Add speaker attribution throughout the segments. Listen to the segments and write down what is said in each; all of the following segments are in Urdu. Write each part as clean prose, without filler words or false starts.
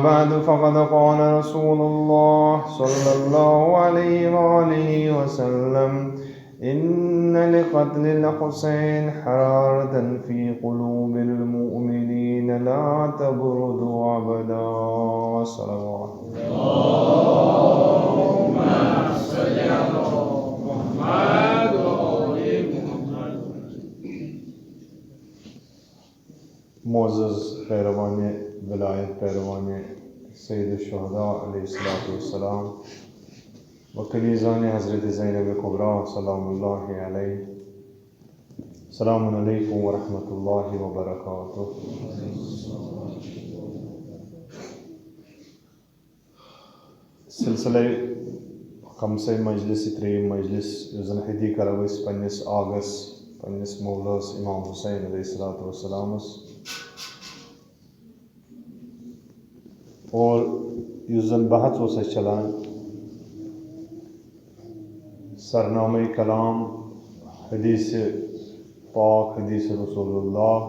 Speaker 1: بعد فقد قال رسول الله صلى الله عليه وآله وسلم إن لقتل الحسين حرارة في قلوب المؤمنين لا تبرد أبدا. صلوات
Speaker 2: اللهم صل على محمد وآل محمد.
Speaker 1: معزز پیروان ولایت، پیروان سید الشہداء علیہ السلام و کنیزان حضرت زینب کبریٰ سلام اللہ علیہ، السلام علیکم ورحمۃ اللہ وبرکاتہ. سلسلہ خمسہ مجلس تریم مجلس زن حدی کرو اس پنس آگس پنس مولس امام حسین علیہ السلام اور اس زن بحث اس چلان سرنامہ کلام حدیث پاک حدیث رسول اللہ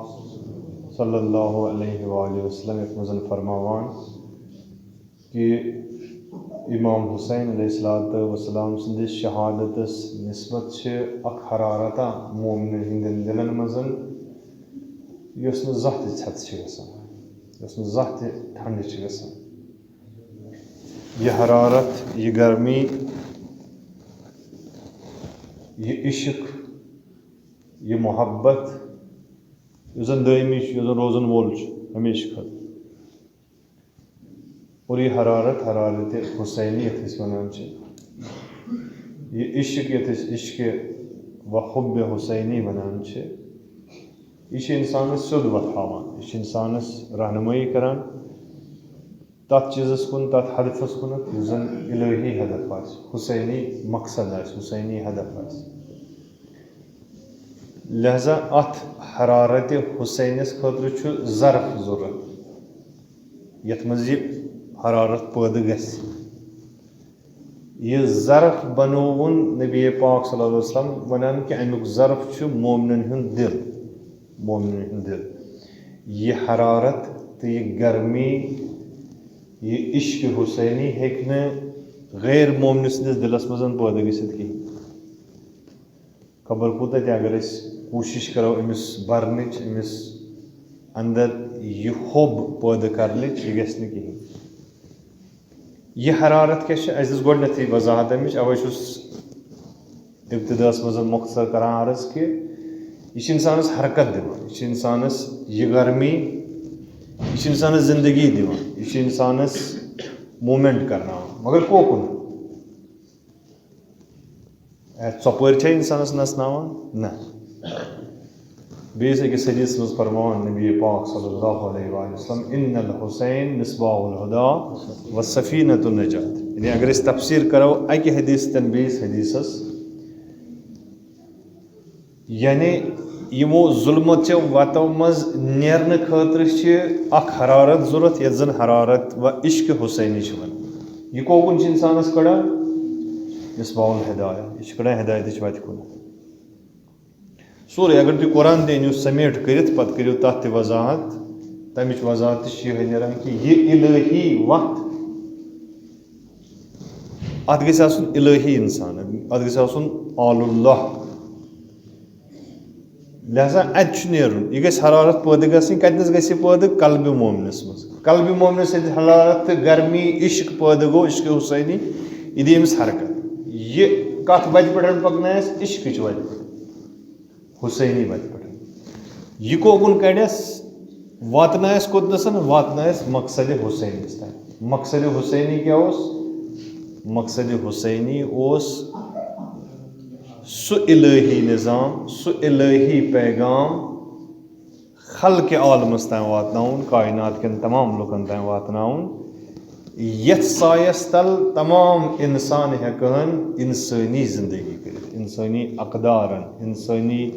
Speaker 1: صلی اللہ علیہ وآلہ وسلم ایک مزن فرماوان کہ امام حسین علیہ السلام سندس شہادتس نسبت اخ حرارتا مومن ہندن دلن مزن یس نہ زانٛہہ تہِ ژھٮ۪تہٕ چھِ گژھان، یس نہ زانٛہہ تہِ ٹھنڈٕ چھِ گژھان. یہ حرارت، یہ گرمی، یہ عشق، یہ محبت یُس زن دٲیمی چھُ، یُس زن روزن وول چھُ ہمیشہ خٲطرٕ. اور یہ حرارت حسینی یتھ أسۍ ونان چھِ، یہ عشق یتھ أسۍ عشق و حب حسینی ونان چھِ، یہ چھِ انسانس سیوٚد وتھاوان، یہ چھِ انسانس رہنمٲیی کران تتھ چیزس کُن، تتھ ہدفس کُنتھ یُس زن الہی ہدف آسہِ، حسینی مقصد آسہِ، حسینی ہدف آسہِ. لہذا اتھ حرارت حسینس خٲطرٕ چھُ ظرف ضروٗرت یتھ منٛز یہِ حرارت پٲدٕ گژھِ. یہ ظرف بنووُن نبی پاک صلی اللہ علیہ وسلم ونان کہ امیُک ظرف چھُ مومنن ہُنٛد دل، مومنن ہُنٛد دل. یہ حرارت تہٕ یہ گرمی، یہ عشق حسینی ہیٚکہِ نہٕ غیر مومنہِ سٕنٛدِس دلس منٛز پٲدٕ گٔژھِتھ کِہیٖنۍ. خبر کوٗتاہ تہِ اگر أسۍ کوٗشش کرو أمِس برنٕچ، أمِس اندر یہ حب پٲدٕ کرنٕچ، یہِ گژھِ نہٕ کِہیٖنۍ. یہ حرارت کیا چھِ؟ اَسہِ دِژ گۄڈنیٚتھٕے وضاحت امِچ، اوے چھُس ابتداہس منٛز مختصر کران عرض کہ یہ چھِ انسانس حرکت دِوان، یہ چھِ انسانس یہ گرمی، یہ چھِ انسانس زندگی دِوان، یہ چھِ انسانس مومنٹ کرناوان. مگر کوکُن ژۄپٲرۍ چھا انسانس نژناوان؟ نہ. بیٚیِس أکِس حدیث منٛز فرماوان نبی پاک صلی اللہ علیہ وآلہ وسلم ان الحسین مصباح الہدا و سفینۃ النجات. یعنی اگر أسۍ تفسیٖر کرو اکہِ حدیث تن بیٚیِس حدیثس، یعنی یِمو ظلمت چو وتو منٛز نیرنہٕ خٲطرٕ چھِ اکھ حرارت ضروٗرت یتھ زن حرارت و عشق حسینی چھِ ونان. یہِ کوکُن چھِ انسانس کڑان؟ مصباح الہدایہ، یہِ چھِ کڑان ہدایتٕچ وتہِ کُن. سورُے اگر تُہۍ قرآن تہِ أنِو سمیٹ کٔرِتھ پتہٕ کٔرِو تتھ تہِ وضاحت، تمِچ وضاحت تہِ چھِ یِہے نیران کہ یہِ الہی وتھ اتھ گژھِ آسُن الہی انسان، اتھ گژھِ آسُن آل اللہ. لہذا اتہِ چھُ نیرُن، یہِ گژھِ حرارت پٲدٕ گژھٕنۍ. کتنس گژھِ یہِ پٲدٕ؟ قلبِ مومنس منٛز. قلبِ مومنس ییٚلہِ حرارت تہٕ گرمی عشق پٲدٕ گوٚو، عشق حسینی، یہِ دی أمِس حرکت. یہِ کتھ وتہِ پٮ۪ٹھ پکنایس؟ عشقٕچ وتہِ پٮ۪ٹھ، حسینی وتہِ پٮ۪ٹھ. یہِ کوکُن کڑٮ۪س؟ واتنایس کوٚتنسن؟ واتنایس مقصد حسینس تام. مقصد حسینی کیا اوس؟ مقصد حسینی اوس سُہ الہی نظام، سُہ الہی پیغام خلق عالمس تام واتناوُن، کائنات کٮ۪ن تمام لُکن تام واتناوُن یتھ سایس تل تمام انسان ہٮ۪کہن انسٲنی زندگی کٔرِتھ، انسٲنی اقدارن، انسٲنی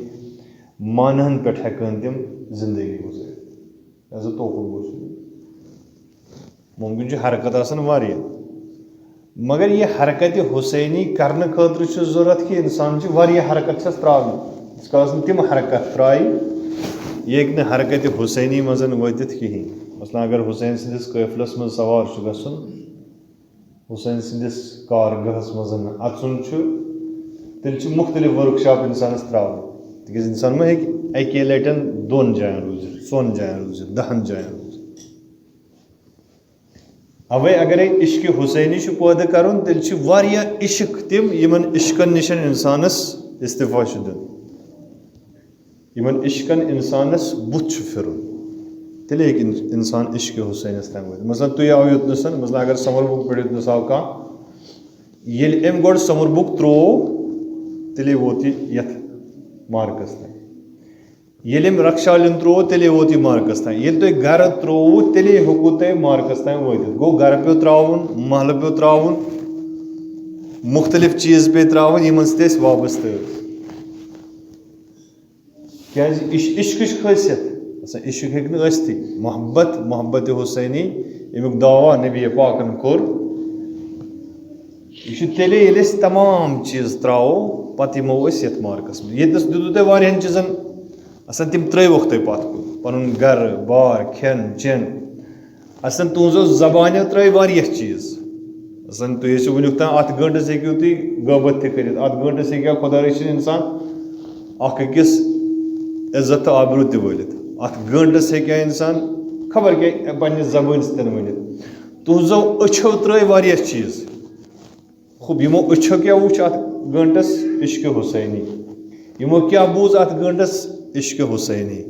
Speaker 1: مانہن پٮ۪ٹھ ہٮ۪کہن تِم زندگی گُزٲرِتھ. لہذا توکُن گوٚژھ ممکن چھُ حرکت آسان واریاہ، مگر یہ حرکت حسینی کرنے خاطر چھُ ضرورت کہ انسان چھِ واریاہ حرکت چھس تراوٕنۍ. ییٖتِس کالس نہٕ تِم حرکت ترٛایہِ، یہِ ہیٚکہِ نہٕ حرکت حسینی منٛز وٲتِتھ کِہیٖنۍ. مثلا اگر حسین سندس قٲفلس منٛز سوار چھُ گژھُن حسین سندس کارگاہس منٛز اژُن چھُ تیٚلہِ چھُ مختلف ورک شاپ انسانس تراوٕنۍ تِکیٛازِ انسان ما ہیٚکہِ اکی لٹہِ 2 جاین روٗزِتھ 100 جاین روٗزِتھ 10 جاین روٗزِتھ اوے اگرے عشق حسینی چھُ پٲدٕ کرُن تیٚلہِ چھِ واریاہ عشق تِم یِمن عشقن نِش انسانس استعفا چھُ دیُن یِمن عشقن انسانس بُتھ چھُ پھِرُن تیٚلے ہیٚکہِ انسان عشق حسینس تام وٲتِتھ مثلاً تُہۍ آو یوٚتنس مثلاً اگر سمر بُک پٮ۪ٹھ یوٚتنس آو کانٛہہ ییٚلہِ أمۍ گۄڈٕ سمر بُک ترٛوو تیٚلے ووت یہِ یتھ مارکس تام ییٚلہِ أمۍ رکشالین ترٛوو تیٚلے ووت یہِ مارکس تام ییٚلہِ تۄہہِ گرٕ ترٛووُ تیٚلے ہیوٚکوُ تۄہہِ مارکس تام وٲتِتھ گوٚو گرٕ پیٚو ترٛاوُن محلہٕ پیٚو ترٛاوُن مختلف چیٖز پیٚیہِ ترٛاوٕنۍ یِمن سۭتۍ أسۍ وابستہٕ ٲسۍ کیٛازِ یہِ چھِ عشقٕچ خٲصیت آسان عشق ہیٚکہِ نہٕ ٲسۍتھٕے محبت حسینی ییٚمیُک دعوا نبی پاکن کوٚر یہِ چھُ تیٚلے ییٚلہِ أسۍ تمام چیٖز ترٛاوو پتہٕ یِمو أسۍ یتھ مارکس منٛز ییٚتنس دیُتوُ تۄہہِ واریاہن چیٖزن آسان تِم ترٛٲوِکھ تۄہہِ پتھ کُن پنُن گرٕ بار کھٮ۪ن چٮ۪ن آسان تُہنٛزو زبانیو ترٛٲے واریاہ چیٖز آسان تُہۍ ٲسِو وٕنیُک تام اتھ گٲنٛٹس ہیٚکِو تُہۍ غٲبت تہِ کٔرِتھ اتھ گٲنٛٹس ہیٚکہِ ہا خۄدا رٔچھِنۍ انسان اکھ أکِس عزت تہٕ آبروٗ تہِ وٲلِتھ اتھ گٲنٛٹس ہیٚکہِ ہا انسان خبر کیٛاہ پننہِ زبٲنۍ سۭتۍ ؤنِتھ تُہنٛزو أچھو ترٛٲے واریاہ چیٖز خوب یِمو أچھو کیٛاہ وٕچھ اتھ گٲنٛٹس عشق حسینی یِمو کیٛاہ بوٗز اتھ گٲنٛٹس عشق حسینی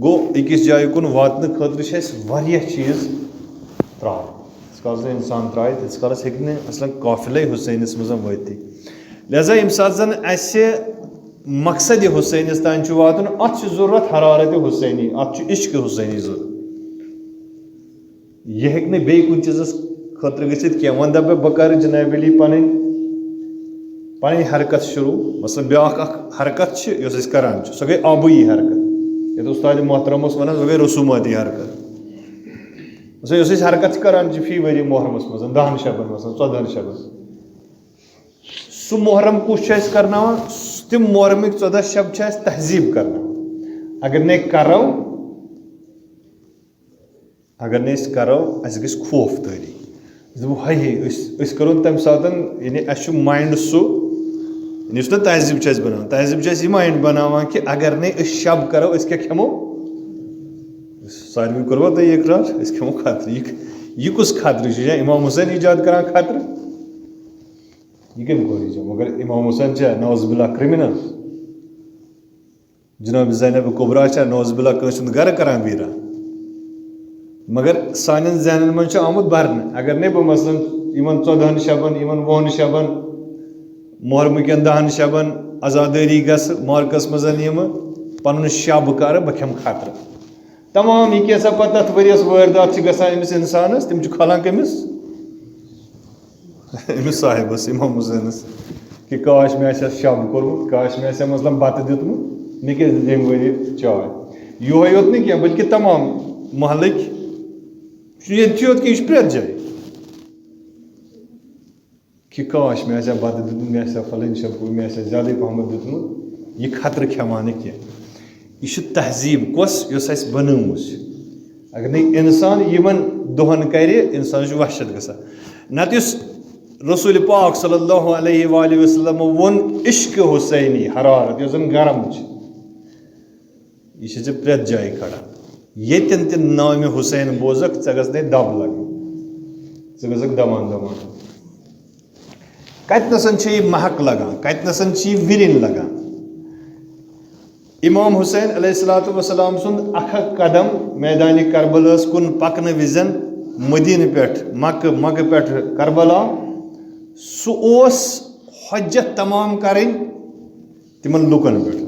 Speaker 1: گوٚو أکِس جایہِ کُن واتنہٕ خٲطرٕ چھِ اَسہِ واریاہ چیٖز ترٛاوٕنۍ ییٖتِس کالس نہٕ اِنسان ترٛایہِ تیٖتِس کالس ہیٚکہِ نہٕ اصلن قافلے حسینس منٛز وٲتِتھٕے لہذا ییٚمہِ ساتہٕ زن اَسہِ مقصد حسینس تانۍ چھُ واتُن اتھ چھِ ضروٗرت حرارت حسینی اتھ چھُ عشق حسینی ضروٗرت یہِ ہیٚکہِ نہٕ بیٚیہِ کُنہِ چیٖزس خٲطرٕ گٔژھِتھ کینٛہہ وۄنۍ دپہٕ بہٕ کرٕ جناب علی پنٕنۍ حرکت شروٗع مثلاً بیٛاکھ اکھ حرکت چھِ یۄس أسۍ کران چھِ سۄ گٔے آبٲیی حرکت یتھ اُستادِ محترم اوس ونان سۄ گٔے رسوٗماتی حرکت مثلاً یۄس أسۍ حرکت چھِ کران چھِ فی ؤری محرمس منٛز 10 شبن مثلاً 14 شبن سُہ محرم کُس چھُ اَسہِ کرناوان تِم محرمٕکۍ 14 شب چھِ اَسہِ تہذیٖب کرناوان اگر نہٕ أسۍ کرو اَسہِ گژھِ خوفدٲری أسۍ دپو ہے أسۍ کرو تمہِ ساتہٕ یعنی اَسہِ چھُ مایِنڈ سُہ یُس نہٕ تہذیٖب چھُ اَسہِ بناوان تہذیٖب چھُ اَسہِ یہِ مایِنڈ بناوان کہِ اگر نَے أسۍ شب کرو أسۍ کیٛاہ کھٮ۪مو ساروٕے کوٚروا تۄہہِ اقرار أسۍ کھٮ۪مو خطرٕ یہِ کُس خطرٕ چھُ یا امام حسین ایجاد کران خطرٕ یہِ کٔمۍ کوٚر ایجاد مگر امام حسین چھا نوز باللہ کرمنل جناب زینب کبرا چھا نوز باللہ کٲنٛسہِ ہُنٛد گرٕ کران ویٖران مگر سانٮ۪ن ذہنن منٛز چھُ آمُت برنہٕ اگر نَے بہٕ مثلاً یِمن 14 شبن یِمن 20 شبن محرمہٕ کٮ۪ن 10 شبن عزادٲری گژھٕ مارکس منٛز یِمہٕ پنُن شب کرٕ بہٕ کھٮ۪مہٕ خطرٕ تمام یہِ کیٛاہ سا پتہٕ تتھ ؤرۍ یس وٲرۍدات چھِ گژھان أمِس انسانس تِم چھِ کھۄلان کٔمِس أمِس صاحبس امام حسینس کہِ کاش مےٚ آسہِ ہا شب کوٚرمُت کاش مےٚ آسہِ ہا مثلاً بتہٕ دیُتمُت مےٚ کیٛازِ دِژ ییٚمہِ ؤرۍ چاے یِہوے یوت نہٕ کینٛہہ بٔلکہِ تمام محلٕکۍ ییٚتہِ یوت کینٛہہ یہِ چھُ پرٛٮ۪تھ جایہِ کہِ کاش مےٚ آسہِ ہا بتہٕ دیُتمُت مےٚ آسہِ ہا پھلٲنۍ شب مےٚ آسہِ ہا زیادَے پہمتھ دیُتمُت یہِ خطرٕ کھٮ۪مہٕ نہٕ کینٛہہ یہِ چھُ تہذیٖب کۄس یۄس اَسہِ بنٲومٕژ چھِ اگر نہٕ اِنسان یِمن دۄہن کرِ اِنسانس چھُ وحشت گژھان نتہٕ یُس رسوٗلِ پاک صلی اللہ علیہ وآلہ وسلمو ووٚن عشق حسینی حرارت یۄس زن گرم چھِ یہِ چھِ ژےٚ پرٛٮ۪تھ جایہِ کھڑا ییٚتٮ۪ن تہِ نامہِ حسین بوزکھ ژےٚ گژھنَے دب لگٕنۍ ژٕ گژھکھ دمان کتنسن چھِ یہِ محق لگان کتنسن چھِ یہِ وِرِنۍ لگان امام حسین علیہ الصلوۃ والسلام سُنٛد اکھ اکھ قدم میدانہِ کربلاہس کُن پکنہٕ وِزٮ۪ن مدیٖنہٕ پٮ۪ٹھ مکہٕ پٮ۪ٹھ کربلا سُہ اوس حۄجت تمام کرٕنۍ تِمن لُکن پٮ۪ٹھ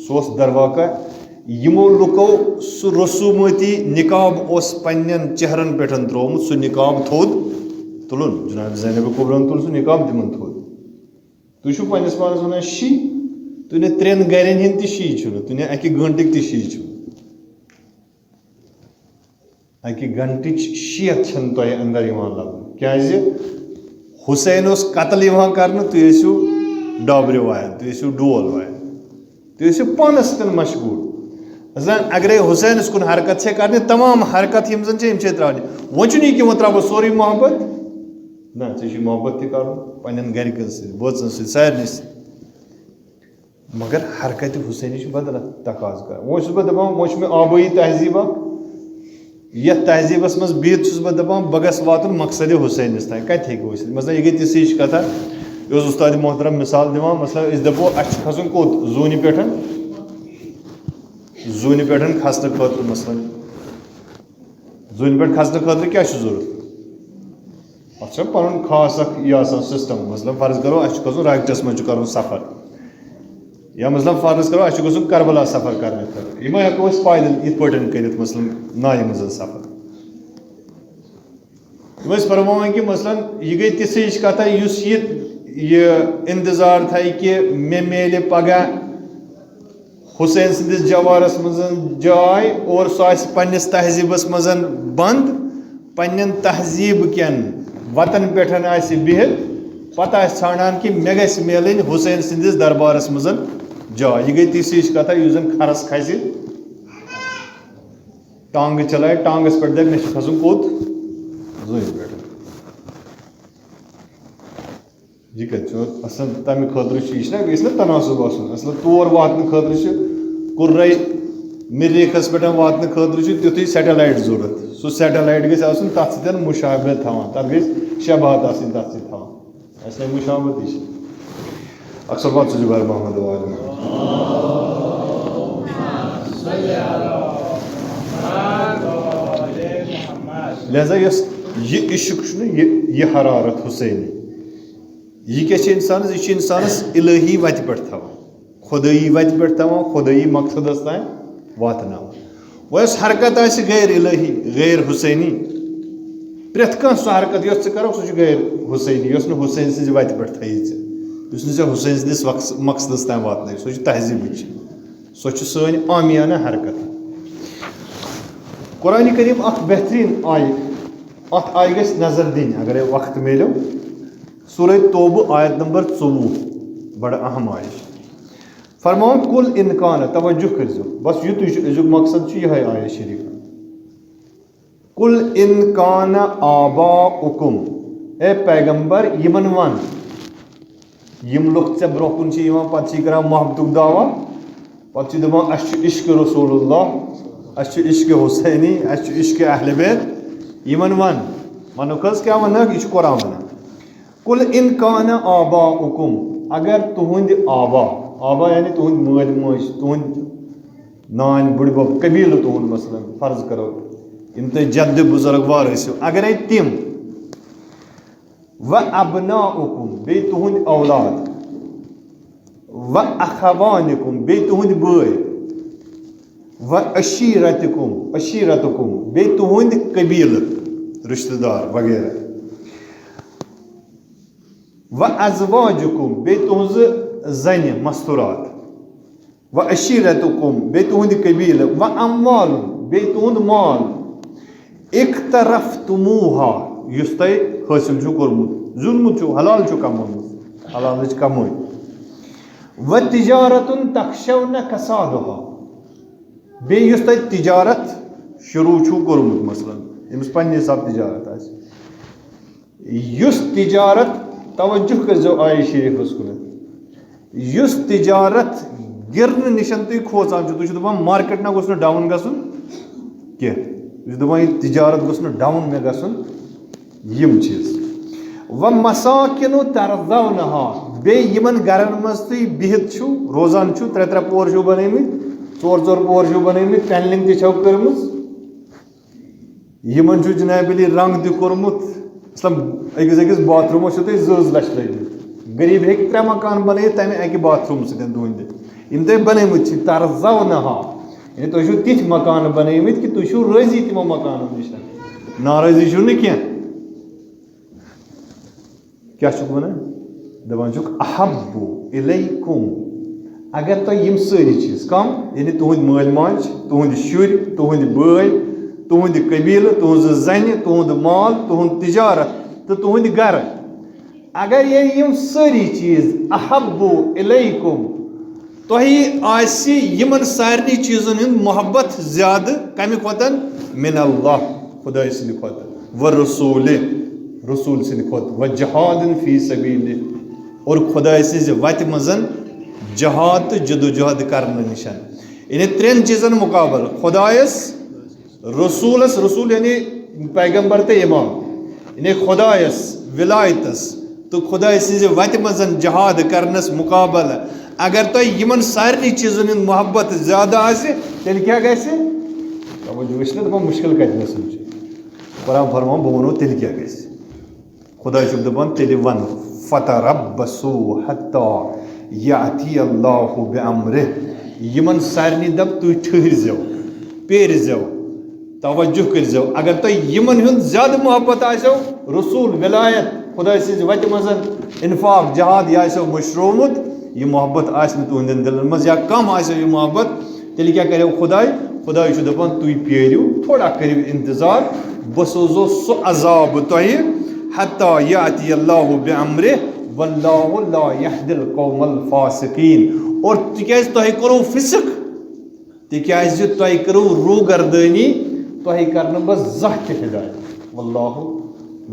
Speaker 1: سُہ اوس درواقع یِمو لُکو سُہ رسوٗمٲتی نِقاب اوس پننٮ۪ن چہرن پٮ۪ٹھ ترٛوومُت سُہ نِقاب تھوٚد تُلُن جناب زینب کبرن تُل سُہ نِقاب تِمن تھوٚد تُہۍ چھِو پننِس پانس ونان شی تُہۍ نہٕ 3 گرٮ۪ن ہِنٛدۍ تہِ شی چھُنہٕ تُہۍ نہٕ 1 گٲنٛٹٕکۍ تہِ شی چھُنہٕ 1 گنٹٕچ شیت چھنہٕ تۄہہِ انٛدر یِوان لبنہٕ کیٛازِ حسین اوس قتل یِوان کرنہٕ تُہۍ ٲسِو ڈابرِ وایان تُہۍ ٲسِو ڈول وایان تُہۍ ٲسِو پانس سۭتۍ مشغوٗل مثلاً اگرے حسینس کن حرکت سے کرنے تمام حرکت یم زن چھ ترانے وہ چھ نہیں کہ وہ تراو سوری محبت نہ ژےٚ محبت تہ کرُن پننٮ۪ن گرِکٮ۪ن سۭتۍ بٲژن سۭتۍ سارنٕے سۭتۍ مگر حرکت حسینی چھُ بدل تقاض کران وۄنۍ چھُس بہٕ دپان وۄنۍ چھُ مےٚ آبٲیی تہذیٖب اکھ یتھ تہذیٖبس منٛز بِہِتھ چھُس بہٕ دپان بہٕ گژھٕ واتُن مقصدِ حسینس تانۍ کتہِ ہیٚکہِ ٲسِتھ مثلاً یہِ گٔے تِژھ ہِش کتھا یہِ اوس اُستادِ محترم مثال دِوان مثلاً أسۍ دپو اسہِ چھُ کھسُن کوٚت زوٗنہِ پٮ۪ٹھ کھسنہٕ خٲطرٕ مثلاً زوٗنہِ پٮ۪ٹھ کھسنہٕ خٲطرٕ کیٛاہ چھُ ضروٗرت اتھ چھُ پنُن خاص اکھ یہِ آسان سسٹم مثلاً فرض کرو اسہِ چھُ کھسُن راکٹس منٛز چھُ کرُن سفر یا مثلاً فرض کرو اسہِ چھُ گژھُن کربلا سفر کرنہٕ خٲطرٕ یہِ ما ہٮ۪کو أسۍ پایدل یِتھ پٲٹھۍ کٔرِتھ مثلاً نایہِ منٛز سفر یِم ٲسۍ فرماوان کہِ مثلاً یہِ گٔے تِژھ ہِش کتھا یُس یہِ انتظار تھایہِ کہِ مےٚ میلہِ پگاہ حسین سٕنٛدِس جوارس منٛز جاے اور سُہ آسہِ پننِس تہذیٖبس منٛز بنٛد پننٮ۪ن تہذیٖب کٮ۪ن وتن پٮ۪ٹھ آسہِ بِہِتھ پتہٕ آسہِ ژھانڈان کہِ مےٚ گژھِ میلٕنۍ حسین سٕنٛدِس دربارس منٛز جاے یہِ گٔے تِژھ ہِش کتھا یُس زن کھرس کھسہِ ٹانگہٕ چلایہِ ٹانگس پٮ۪ٹھ دپہِ مےٚ چھُ کھسُن کوٚت زوٗنہِ پٮ۪ٹھ یہِ کتہِ چھُ اصل تمہِ خٲطرٕ چھُ یہِ چھُنہ گژھِ نہ تناسب آسُن اصل تور واتنہٕ خٲطرٕ چھُ کُرے مریٖخس پٮ۪ٹھ واتنہٕ خٲطرٕ چھُ تیُتھُے سیٹلایٹ ضوٚرتھ سُہ سیٹلایٹ گژھِ آسُن تتھ سۭتۍ مُشابہت تھاوان تتھ گژھِ شباہت آسٕنۍ تتھ سۭتۍ تھاوان اَسہِ لگہِ مُشابہت یہِ چھِ اکثر بات سُہ جُبیر محمد لہذا یۄس یہِ عشق چھُنہ یہِ حرارت حسینی یہِ کیٛاہ چھِ اِنسانس یہِ چھِ اِنسانس الہی وتہِ پٮ۪ٹھ تھاوان خۄدٲیی وتہِ پٮ۪ٹھ تھاوان خۄدٲیی مقصدس تانۍ واتناوان وۄنۍ یۄس حرکت آسہِ غیر الہی غیر حسینی پرٛٮ۪تھ کانٛہہ سۄ حرکت یۄس ژٕ کرکھ سُہ چھُ غیر حسینی یۄس نہٕ حسین سٕنٛزِ وتہِ پٮ۪ٹھ تھٲیی ژےٚ یُس نہٕ ژےٚ حسین سٕنٛدِس مقصدس تانۍ واتنٲیی سۄ چھِ تہذیٖبٕچ سۄ چھِ سٲنۍ عامیانہ حرکت قرآنِ کریم اکھ بہتریٖن آیہِ اتھ آیہِ گژھِ نظر دِنۍ اگرے وقت میلیو سورہ توبہ آیت نمبر 24 بڑٕ اہم آیہِ فرماوُن کُل اِنکانہٕ توجہ کٔرۍزیو بس یُتُے چھُ أزیُک مقصد چھُ یِہوٚے آیت شریٖف کُل اِنکانہ آباؤکُم اے پیغمبر یِمن ون یِم لُکھ ژےٚ برونٛہہ کُن چھِ یِوان پتہٕ چھِ کران محبتُک دعوا پتہٕ چھِ دپان اسہِ چھُ عشقِ رسول اللہ اسہِ چھُ عشقِ حسینی اسہِ چھُ عشقِ اہلِ بیت یِمن ون ونُکھ حظ کیٛاہ ونکھ یہِ چھُ قرآن ونان کُل اِنکانہ آباؤکُم اگر تُہنٛدِ آبا یعنی تُہنٛدۍ مٲلۍ ماجہِ تُہنٛدۍ نانۍ بٕڈبب قبیٖلہٕ تُہنٛد مثلاً فرض کرو یِم تۄہہِ جدِ بُزرگوار ٲسِو اگرے تِم و ابناؤکُم بیٚیہِ تُہنٛدۍ اولاد و اخوانکُم بیٚیہِ تُہنٛدۍ بٲے و عشیٖرتکُم بیٚیہِ تُہنٛدۍ قبیٖلہٕ رشتہٕ دار وغیرہ و ازواجکُم بیٚیہِ تُہنٛزٕ زنہِ مستوٗرات و عشیٖرتکُم بیٚیہِ تُہنٛدِ قبیٖلہٕ و اموالُن بیٚیہِ تُہنٛد مال اقترفتموٗہا یُس تۄہہِ حٲصِل چھُو کوٚرمُت زیوٗنمُت چھُو حلال چھُو کمومُت حلالٕچ کمٲے و تجارتُن تخشونہ کسادہا بیٚیہِ یُس تۄہہِ تجارت شروٗع چھُو کوٚرمُت مثلاً ییٚمِس پننہِ حساب تجارت آسہِ یُس تجارت توجہ کٔرۍزیو آیہِ شریٖفس کُن یُس تجارت گِرنہٕ نِش تُہۍ کھوژان چھُو تُہۍ چھِو دپان مارکیٹ نہ گوٚژھ نہٕ ڈاوُن گژھُن کینٛہہ تُہۍ چھِو دپان یہِ تجارت گوٚژھ نہٕ ڈاوُن مےٚ گژھُن یِم چیٖز و مساکِنُ ترضونہا بیٚیہِ یِمن گرن منٛز تُہۍ بِہِتھ چھِو روزان چھِو 3 پور چھِو بنٲومٕتۍ 4 پور چھِو بنٲومٕتۍ پینلِنگ تہِ چھو کٔرمٕژ یِمن چھُ جناب علی رنٛگ تہِ کوٚرمُت أکِس باتھ روٗمس چھِو تُہۍ 2 لَچھ لٲگمٕتۍ غریٖب ہیٚکہِ 3 مکان بنٲیِتھ تَمہِ اَکہِ باتھ روٗم سۭتۍ تُہنٛدِ یِم تۄہہِ بنٲومٕتۍ چھِ ترضونہا یعنی تُہۍ چھِو تِتھۍ مکانہٕ بنٲومٕتۍ کہِ تُہۍ چھِو رٲضی تِمو مکانو نِش ناراضی چھِو نہٕ کینٛہہ کیٛاہ چھُکھ وَنان دَپان چھُکھ احبُ اِلیکُم اگر تۄہہِ یِم سٲری چیٖز کَم یعنی تُہنٛدۍ مٲلۍ ماجہِ تُہنٛدۍ شُرۍ تُہنٛدۍ بٲے تُہنٛدِ قبیٖلہٕ تُہنٛزٕ زنہِ تُہنٛد مال تُہنٛد تجارت تہٕ تُہنٛدۍ گرٕ اگر یِم سٲری چیٖز احبُ اِلیکُم
Speaker 3: تۄہہِ آسہِ یِمن سارنٕے چیٖزن ہُنٛد محبت زیادٕ کمہِ کھۄتہٕ من اللہ خۄداے سٕنٛدِ کھۄتہٕ و رسوٗلِ رسوٗل سٕنٛدِ کھۄتہٕ و جہادن فی سبیٖلہِ اور خۄداے سٕنٛزِ وتہِ منٛز جہاد تہٕ جدوجہد کرنہٕ نِش یعنی ترٛٮ۪ن چیٖزن مُقابل خۄدایس رسوٗلس رسوٗل یعنی پیغمبر تہٕ اِمام یعنی خۄدایس ولایتس تہٕ خۄداے سٕنٛزِ وتہِ منٛز جہاد کرنس مُقابل اگر تۄہہِ یِمن سارنٕے چیٖزن ہُنٛد محبت زیادٕ آسہِ تیٚلہِ کیٛاہ گژھِ توجہ وٕچھ نہ دپان مُشکل کتنس چھُ قرآن فرمان بہٕ وَنو تیٚلہِ کیٛاہ گژھِ خۄداے چھُکھ دپان تیٚلہِ وَن فتربصوا حتى یأتی اللہ بأمرہ یِمن سارنٕے دپ تُہۍ ٹھٔہرزیو پیرزیو توجہ کٔرزیو اگر تۄہہِ یِمن ہُنٛد زیادٕ محبت آسیو رسوٗل ولایت خۄداے سٕنٛزِ وتہِ منٛز انفاق جہاد یہِ آسیو مٔشرومُت یہِ محبت آسہِ نہٕ تُہنٛدٮ۪ن دِلن منٛز یا کم آسیو یہِ محبت تیٚلہِ کیٛاہ کریو خۄداے خۄداے چھُ دپان تُہۍ پیٲرِو تھوڑا کٔرِو انتظار بہٕ سوزو سُہ عذاب تۄہہِ حتى یأتی اللہ بأمرہ واللہ لا یہدی القوم الفاسقین اور تِکیٛازِ تۄہہِ کوٚروٕ فِسق تِکیٛازِ تۄہہِ کٔرٕو روٗگردٲنی تۄہہِ کرنہٕ بہٕ زانٛہہ تہِ ہدایت واللہ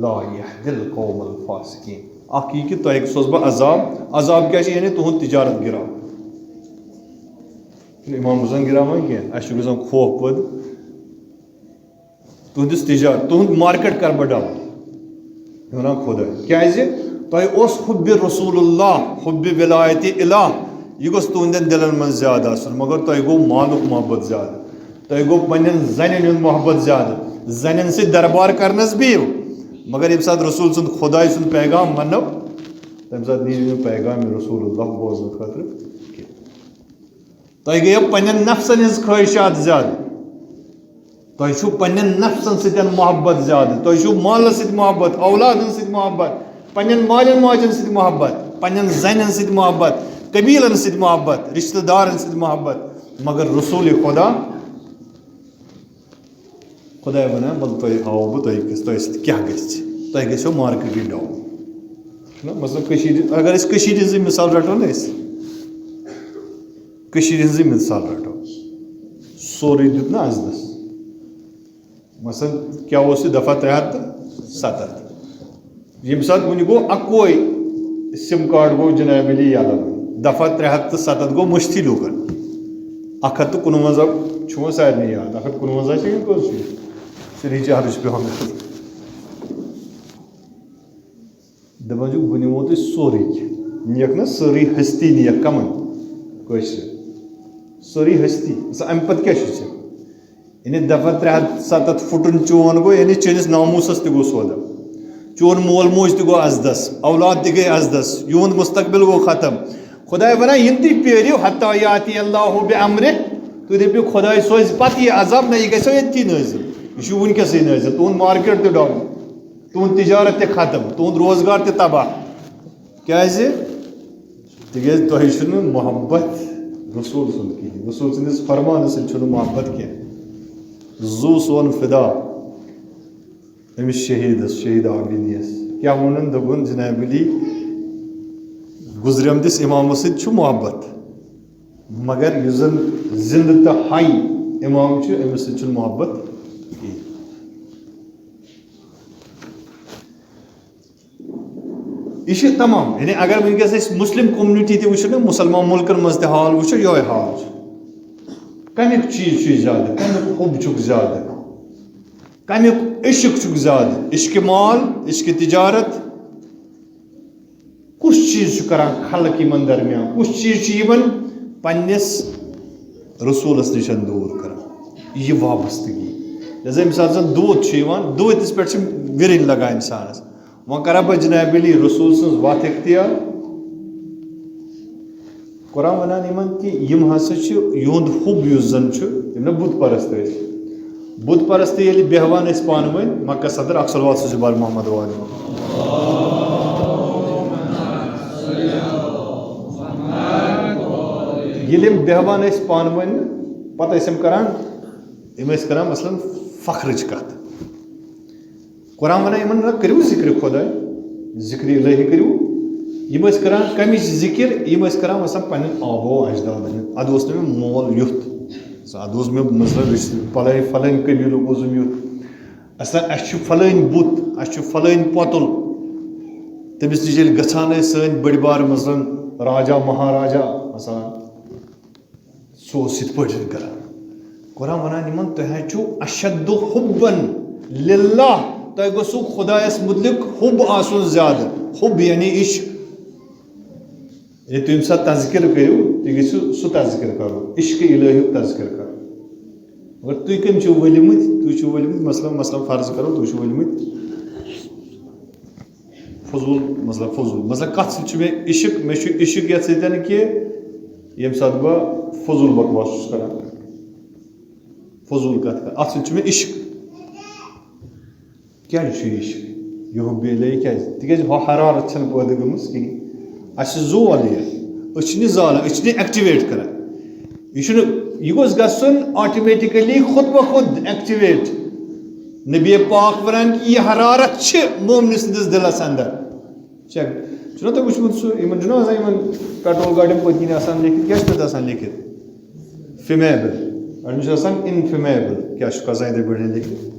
Speaker 3: لا یہدی القوم الفاسقین اکھ یہِ کہِ تۄہہِ سوزٕ بہٕ عذاب عذاب کیٛاہ چھِ یعنی تُہُنٛد تجارت گِراو اِمام حسن گِراوان کینٛہہ اَسہِ چھُ گژھان خوف پٲدٕ تُہنٛدِس تجارت تُہُنٛد مارکیٹ کرٕ بہٕ ڈاوُن وَنان خۄداے کیٛازِ تۄہہِ اوس حُبِ رسوٗل اللہ حُبِ ولایتِ الہ یہِ گوٚژھ تُہنٛدٮ۪ن دِلن منٛز زیادٕ آسُن مگر تۄہہِ گوٚو مالُک محبت زیادٕ تۄہہِ گوٚو پننٮ۪ن زنٮ۪ن ہُنٛد محبت زیادٕ زنٮ۪ن سۭتۍ دربار کرنس بِہِو مگر ییٚمہِ ساتہٕ رسوٗل سُنٛد خۄداے سُنٛد پیغام ونو تمہِ ساتہٕ نیٖرِو نہٕ پیغام رسوٗل اللہ بوزنہٕ خٲطرٕ کینٛہہ تۄہہِ گٔیو پننٮ۪ن نفسن ہٕنٛز خٲہِشات زیادٕ تۄہہِ چھُو پننٮ۪ن نفسن سۭتۍ محبت زیادٕ تۄہہِ چھُو مالس سۭتۍ محبت اولادن سۭتۍ محبت پننٮ۪ن مالٮ۪ن ماجٮ۪ن سۭتۍ محبت پننٮ۪ن زنٮ۪ن سۭتۍ محبت قبیٖلن سۭتۍ محبت رشتہٕ دارن سۭتۍ محبت مگر رسوٗلِ خۄدا خۄداے ونان وَلہٕ تۄہہِ ہاوو بہٕ تۄہہِ سۭتۍ کیٛاہ گژھِ تۄہہِ گژھیو مارکیٹٕے ڈاوُن چھُنہ مطلب کٔشیٖرِ اگر أسۍ کٔشیٖرِ ہٕنٛزٕے مِثال رٹو نہ أسۍ کٔشیٖرِ ہٕنٛزٕے مِثال رٹو سورُے دیُت نہ عزتس مثلاً کیٛاہ اوس یہِ دفعہ 370 ییٚمہِ ساتہٕ وُنہِ گوٚو اَکوے سِم کاڈ گوٚو جناب علی یَلہٕ دفعہ 370 گوٚو مٔشتٕے لوٗکن 159 چھُ وۄنۍ سارنٕے یاد 159 چھِ کٔژ چھُ سُہ رِچارٕج چھُ پیٚوان گژھُن دپان چھُکھ بہٕ نِمو تۄہہِ سورُے کینٛہہ نِیَکھ نہ سٲرٕے ہستی نِیَکھ کَمن کٲشرِ سٲرٕے ہستی اَمہِ پتہٕ کیٛاہ چھُ ژےٚ یعنی دفعہ 370 پھُٹُن چون گوٚو یعنی چٲنِس ناموٗسس تہِ گوٚو سودا چون مول موج تہِ گوٚو عزدس اولاد تہِ گٔے عزدس یِہُنٛد مُستقبِل گوٚو ختم خۄداے ونان یِم تُہۍ پیٲرِو حتى یأتی اللہ بأمرہ تُہۍ دٔپِو خۄداے سوزِ پتہٕ یہِ عذاب نہ یہِ گژھیو ییٚتھی نٲزِل یہِ چھُ وٕنکیٚسٕے نٲزِل تُہُنٛد مارکیٹ تہِ ڈاوُن تُہُنٛد تجارت تہِ ختم تُہُنٛد روزگار تہِ تباہ کیٛازِ تِکیٛازِ تۄہہِ چھُنہٕ محبت رسوٗل سُنٛد کِہیٖنۍ رسوٗل سٕنٛدِس فرمانس سۭتۍ چھُنہٕ محبت کینٛہہ زوٗ سون فِدا أمِس شہیٖدس شہیٖد عابدیٖنَس کیٛاہ ووٚنُن دوٚپُن جناب علی گُزریمتِس اِمامس سۭتۍ چھُ محبت مگر یُس زن زِندٕ تہٕ حی اِمام چھُ أمِس سۭتۍ چھُنہٕ محبت کِہیٖنۍ یہِ چھِ تمام یعنی اگر وٕنکیٚس أسۍ مُسلِم کوٚمنِٹی تہِ وٕچھو نہ مُسلمان مُلکن منٛز تہِ حال وٕچھو یِہوے حال چھُ کمیُک چیٖز چھُ زیادٕ کمیُک حُب چھُکھ زیادٕ کمیُک عشق چھُکھ زیادٕ عشقِ مال عشقِ تجارت کُس چیٖز چھُ کران خلق یِمن درمیان کُس چیٖز چھُ یِمن پننِس رسوٗلس نِش دوٗر کران یہِ وابستگی لہذا ییٚمہِ ساتہٕ زن دود چھُ یِوان دودِس پٮ۪ٹھ چھِ وِرِنۍ لگان اِنسانس وۄنۍ کرا بہٕ جناب علی رسوٗل سٕنٛز وتھ اختیار قرآن ونان یِمن کہِ یِم ہسا چھِ یِہُنٛد حُب یُس زن چھُ یِم نہ بُت پرست ٲسۍ بُت پرست ییٚلہِ بیٚہوان ٲسۍ پانہٕ ؤنۍ مکہ صدر اکھ صلوات سوٗزِو بار محمد والہِ ییٚلہِ یِم بیٚہوان ٲسۍ پانہٕ ؤنۍ پتہٕ ٲسۍ یِم کران یِم ٲسۍ کران مثلاً فخرٕچ کتھ قرآن ونان یِمن نہ کٔرِو ذِکرِ خۄداے ذِکرِ الہی کٔرِو یم ٲسۍ کران کمِچ ذِکر یم ٲسۍ کران مثلاً پننٮ۪ن آبو اجدادن ادٕ اوس نہٕ مےٚ مول یُتھ ادٕ اوس مےٚ مثلاً فلٲنۍ قبیٖلُک اوسُم یُتھ اَسہِ چھُ فلٲنۍ بُت اَسہِ چھُ فلٲنۍ پۄتُل تٔمِس نِش ییٚلہِ گژھان ٲسۍ سٲنۍ بٔڑۍ بار مثلاً راجا مہاراجا مثلاً سُہ اوس یِتھ پٲٹھۍ کران قرآن وَنان یِمن تُہۍ حظ چھُو اشد حُبن للہ تۄہہِ گوٚژھوُ خۄدایس مُتعلق حُب آسُن زیادٕ حُب یعنی عشق ییٚلہِ تُہۍ ییٚمہِ ساتہٕ تذکِر کٔرِو تُہۍ گٔژھِو سُہ تذکِر کرُن عشقِ الہیُک تذکِر کرُن مگر تُہۍ کٔمۍ چھِو ؤلۍمٕتۍ تُہۍ چھِو ؤلۍمٕتۍ مثلاً فرض کرو تُہۍ چھِو ؤلۍمٕتۍ فضوٗل کتھ سۭتۍ چھُ مےٚ عشق مےٚ چھُ عشق یتھ سۭتۍ کہِ ییٚمہِ ساتہٕ بہٕ فضوٗل بکواس چھُس کران فضوٗل کتھ کران اتھ سۭتۍ چھُ مےٚ عشق کیازِ چھُ یہِ عشق یہِ حُبہِ الہی کیازِ تِکیازِ ہۄ حرارت چھنہٕ پٲدٕ گٔمٕژ کِہیٖنۍ اَسہِ چھِ زول یہِ أسۍ چھِنہٕ یہِ زالان أسۍ چھِنہٕ یہِ ایکٹِویٹ کران یہِ چھُنہٕ یہِ گوٚژھ گژھُن آٹومیٹِکلی خود بخود ایکٹِویٹ نبی پاک ونان کہِ یہِ حرارت چھِ مومنہِ سٕنٛدِس دِلس اندر چیک چھُنہ تۄہہِ وٕچھمُت سُہ یِمن چھُنہ آسان یِمن پیٹرول گاڑٮ۪ن پٔتۍ کِنۍ آسان لیکھِتھ کیاہ چھُ تَتھ آسان لیکھِتھ فِمیبل اَڑٮ۪ن چھُ آسان اِنفِمیبل کیاہ چھُکھ آسان یِتھٕے پٲٹھۍ لیکھِتھ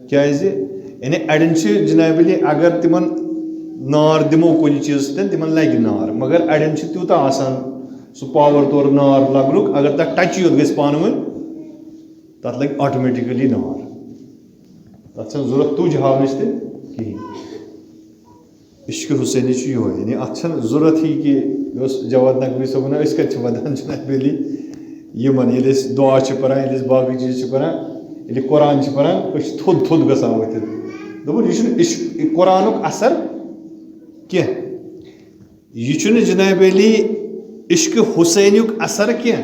Speaker 3: کیازِ یعنی اَڑٮ۪ن چھِ جِنابِ علی اگر تِمن نار دِمو کُنہِ چیٖزٕ سۭتۍ تِمن لگہِ نار مگر اَڑٮ۪ن چھُ تیوٗتاہ آسان سُہ پاور تورٕ نار لگنُک اگر تتھ ٹچی یوت گژھِ پانہٕ ؤنۍ تتھ لگہِ آٹومیٹِکلی نار تتھ چھنہٕ ضوٚرتھ تُج ہاونٕچ تہِ کِہیٖنۍ عشقِ حُسینی چھُ یِہوے یعنی اتھ چھنہٕ ضوٚرتھ یہِ کہِ یہِ اوس جواد نقوی صٲبن أسۍ کتہِ چھِ ودان جنابِ علی یِمن ییٚلہِ أسۍ دُعا چھِ پران ییٚلہِ أسۍ باقٕے چیٖز چھِ پران ییٚلہِ قرآن چھِ پران أسۍ چھِ تھوٚد گژھان ؤتھِتھ دوٚپُن یہِ چھُنہٕ عشق قرآنُک اثر کینٛہہ یہِ چھُنہٕ جنابِ علی عشقِ حُسینیُک اثر کینٛہہ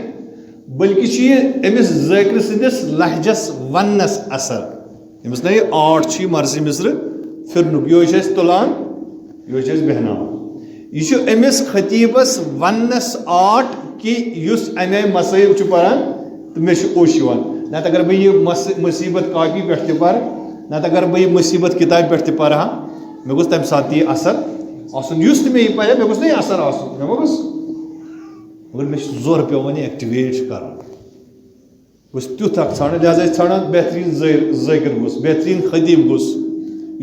Speaker 3: بٔلکہِ چھُ یہِ أمِس ذٲکرٕ سٕنٛدِس لہجس وننس اثر أمِس نا یہِ آرٹ چھُ یہِ مرثی مصرٕ پھِرنُک یِہوے چھِ أسۍ تُلان یِہوے چھِ أسۍ بیٚہناوان یہِ چھُ أمِس خطیٖبس وننس آرٹ کہِ یُس امے مسٲیب چھُ پران تہٕ مےٚ چھُ اوٚش یِوان نتہٕ اگر بہٕ یہِ مُصیبت کاپی پٮ۪ٹھ تہِ پرٕ نتہٕ اگر بہٕ یہِ مُصیبت کِتابہِ پٮ۪ٹھ تہِ پرٕ ہا مےٚ گوٚژھ تمہِ ساتہٕ تہِ یہِ اثر آسُن یُس تہِ مےٚ یہِ پرِ مےٚ گوٚژھ نہ یہِ اثر آسُن مےٚ ما گوٚژھ مگر مےٚ چھُ زورٕ پیٚوان یہِ ایکٹِویٹ کرُن بہٕ چھُس تیُتھ اکھ ژھانڈان لہٰذا چھِ ژھانڈان بہتریٖن ذٲکِر گوٚژھ بہتریٖن خطیٖب گوٚژھ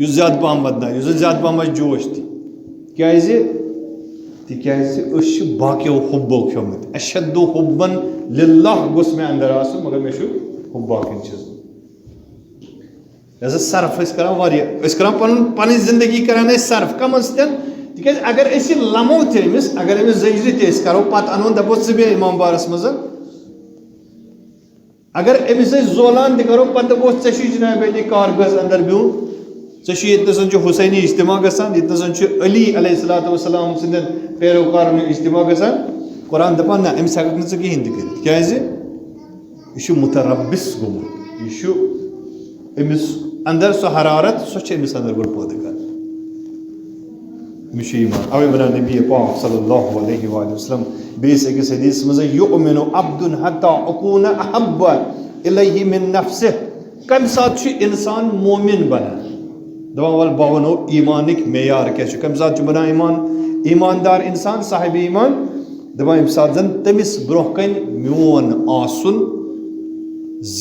Speaker 3: یُس زیادٕ پہم ودنایہِ یُس زن زیادٕ پہم آسہِ جوش تہِ کیازِ تِکیازِ أسۍ چھِ باقیو حُبو کھیوٚمُت اشد حُبن للہ گوٚژھ مےٚ اندر آسُن مگر مےٚ چھُ حُب باقین چیٖزن لہٰذا صرف ٲسۍ کران واریاہ أسۍ کران پنٕنۍ زندگی کران ٲسۍ صرف کمن سۭتۍ تِکیازِ اگر أسۍ یہِ لمو تہِ أمِس اگر أمِس زٔجرِ تہِ أسۍ کرو پتہٕ انہون دپو ژٕ بیٚہہ امام بارس منٛز اگر أمِس أسۍ زولان تہِ کرو پتہٕ دپو ژےٚ چھُے جناب علی کارگہس اندر بِہُن ژےٚ چھُ ییٚتہِ چھُ حُسینی اجتماع گژھان ییٚتہِ چھُ علی علیہ الصلوۃ والسلام سٕنٛدٮ۪ن پیروکارن ہُنٛد اجتماع گژھان قرآن دپان نہ أمِس ہٮ۪ککھ نہٕ ژٕ کِہینۍ تہِ کٔرِتھ کیازِ یہِ چھُ مُتربِس گوٚمُت یہِ چھُ أمِس اندر سۄ حرارت سۄ چھِ أمِس اندر گۄڈٕ پٲدٕ کران أمِس چھُ ایٖمان اوے ونان نبی پاک صلی اللہ علیہ وآلہ وسلم بیٚیِس أکِس حدیٖثس منٛز یُؤمِنُ عبدٌ حتیٰ اکوٗنَ احب الیہ من نفسہ کمہِ ساتہٕ چھُ انسان مومِن بنان دپان وَلہٕ بہٕ وَنو ایٖمانٕکۍ معیار کیاہ چھُ کمہِ ساتہٕ چھُ بنان ایٖماندار انسان صاحبِ ایٖمان دپان ییٚمہِ ساتہٕ زن تٔمِس برونٛہہ کنہِ میون آسُن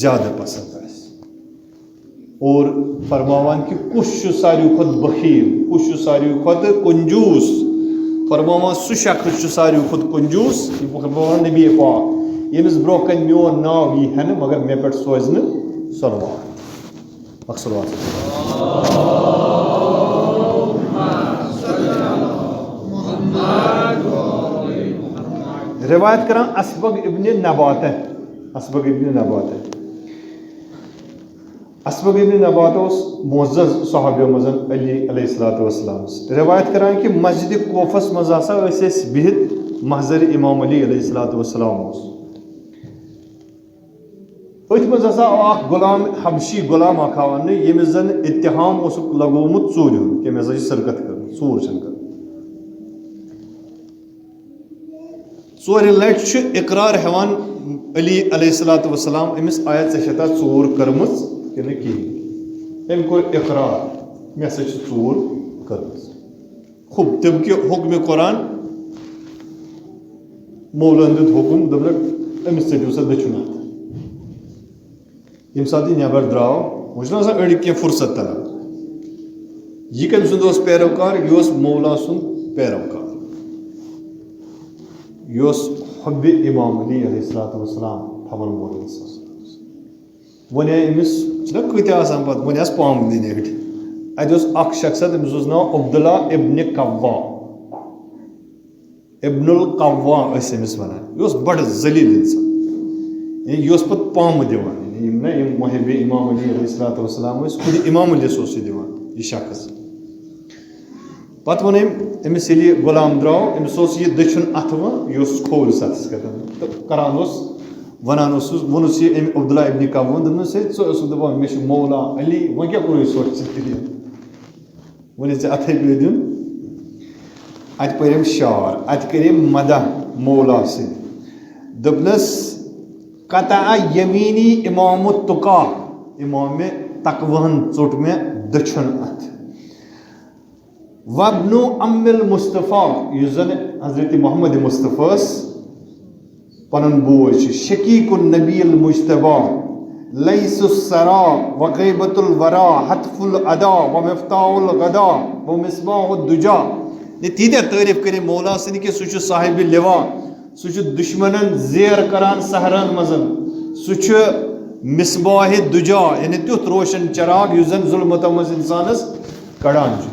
Speaker 3: زیادٕ پسنٛد آسہِ اور فرماوان کہِ کُس چھُ ساروی کھۄتہٕ بخیٖل کُس چھُ ساروی کھۄتہٕ کنجوٗس فرماوان سُہ شخص چھُ ساروی کھۄتہٕ کنجوٗس فرماوان نبی پاک ییٚمِس برونٛہہ کنہِ میون ناو یی ہٮ۪نہٕ مگر مےٚ پٮ۪ٹھ سوزِ نہٕ صلوات روایت کران اسبغ ابن نباتہ اوس معزز صحابیو منٛز علی علیہ الصلوۃ والسلام روایت کران کہِ مسجدِ کوفس منٛز ہسا ٲسۍ أسۍ بِہِتھ محضر امام علی علیہ الصلوۃ والسلام اوس أتھۍ منٛز ہسا آو اکھ غلام حبشی غلام اکھ آو اننہٕ ییٚمِس زن اتحام اوسُکھ لگومُت ژوٗرِ ہُنٛد کٔمۍ ہسا چھِ سرقت کٔرمٕژ ژوٗر چھنہٕ کٔرمٕژ ژورِ لٹہِ چھُ اقرار ہٮ۪وان علی علیہ الصلوۃ والسلام أمِس آیا ژےٚ چھےٚ تتھ ژوٗر کٔرمٕژ کِنہٕ کِہینۍ أمۍ کوٚر اقرار مےٚ ہسا چھِ ژوٗر کٔرمٕژ خوب تم کہ حکم قرآن مولان دیت حکم دبلک امس ژٔٹِو سا دٔچھُن اَتھ ییٚمہِ ساتہٕ یہِ نٮ۪بر درٛاو وۄنۍ چھُنہ آسان أڑۍ کینٛہہ فرصت تلان یہ کم سند اوس پیروکار یہ اوس مولا سند پیروکار یہ اوس حب امام علی علیہ الصلوۃ والسلام تھاون وول انسان ون امس چھنا کۭتیاہ آسان پتہٕ ون آس پام دِنہِ أڑۍ اتہِ اوس اکھ شخص أمِس اوس ناو عبداللہ ابن قوا ابن القوا ٲسۍ أمِس ونان یہِ اوس بڑٕ ذلیٖل انسان یہِ اوس پتہٕ پامہٕ دِوان یِم نا یِم محب امام علی علیہ الصلوۃ والسلام ٲسۍ خود امام علیس اوس یہِ دِوان یہِ شخص پتہٕ ووٚن أمۍ أمِس ییٚلہِ یہِ غلام درٛاو أمِس اوس یہِ دٔچھُن اَتھٕ وۄنۍ یہِ اوس کھوورِ سطحس کَتن تہٕ کران اوس وَنان اوسُس ووٚنُس یہِ أمۍ عبداللہ ابن قوا دوٚپنَس ہے ژٕ اوسُکھ دَپان مےٚ چھُ مولا علی وۄنۍ کیٛاہ کوٚرُے سۄ ژٕ دِنۍ وۄنۍ ژےٚ اَتھَے پیٚو دیُن اَتہِ پٔرۍ أمۍ شعر اَتہِ کٔرۍ أمۍ مدح مولا سٕنٛدۍ دوٚپنَس قطع یمیٖنی امام التقا امامِ تقواہن ژوٚٹ مےٚ دٔچھُن اَتھٕ وابنو ام المصطفیٰ یُس زن حضرت محمد مصطفیٰ پنُن بوے چھُ شقیق النبی المجتبیٰ لیس السرا وغیبت الورا حتف الادا ومفتاح الغدا ومصباح الدجا تیٖتیاہ تعریٖف کٔرِتھ مولا سٕنٛدۍ کہِ سُہ چھُ صاحبِ لوا سُہ چھُ دُشمنن زیر کران سحرن منٛز سُہ چھُ مصباح دجا یعنی تیُتھ روشن چراغ یُس زن ظُلمتو منٛز انسانس کڑان چھُ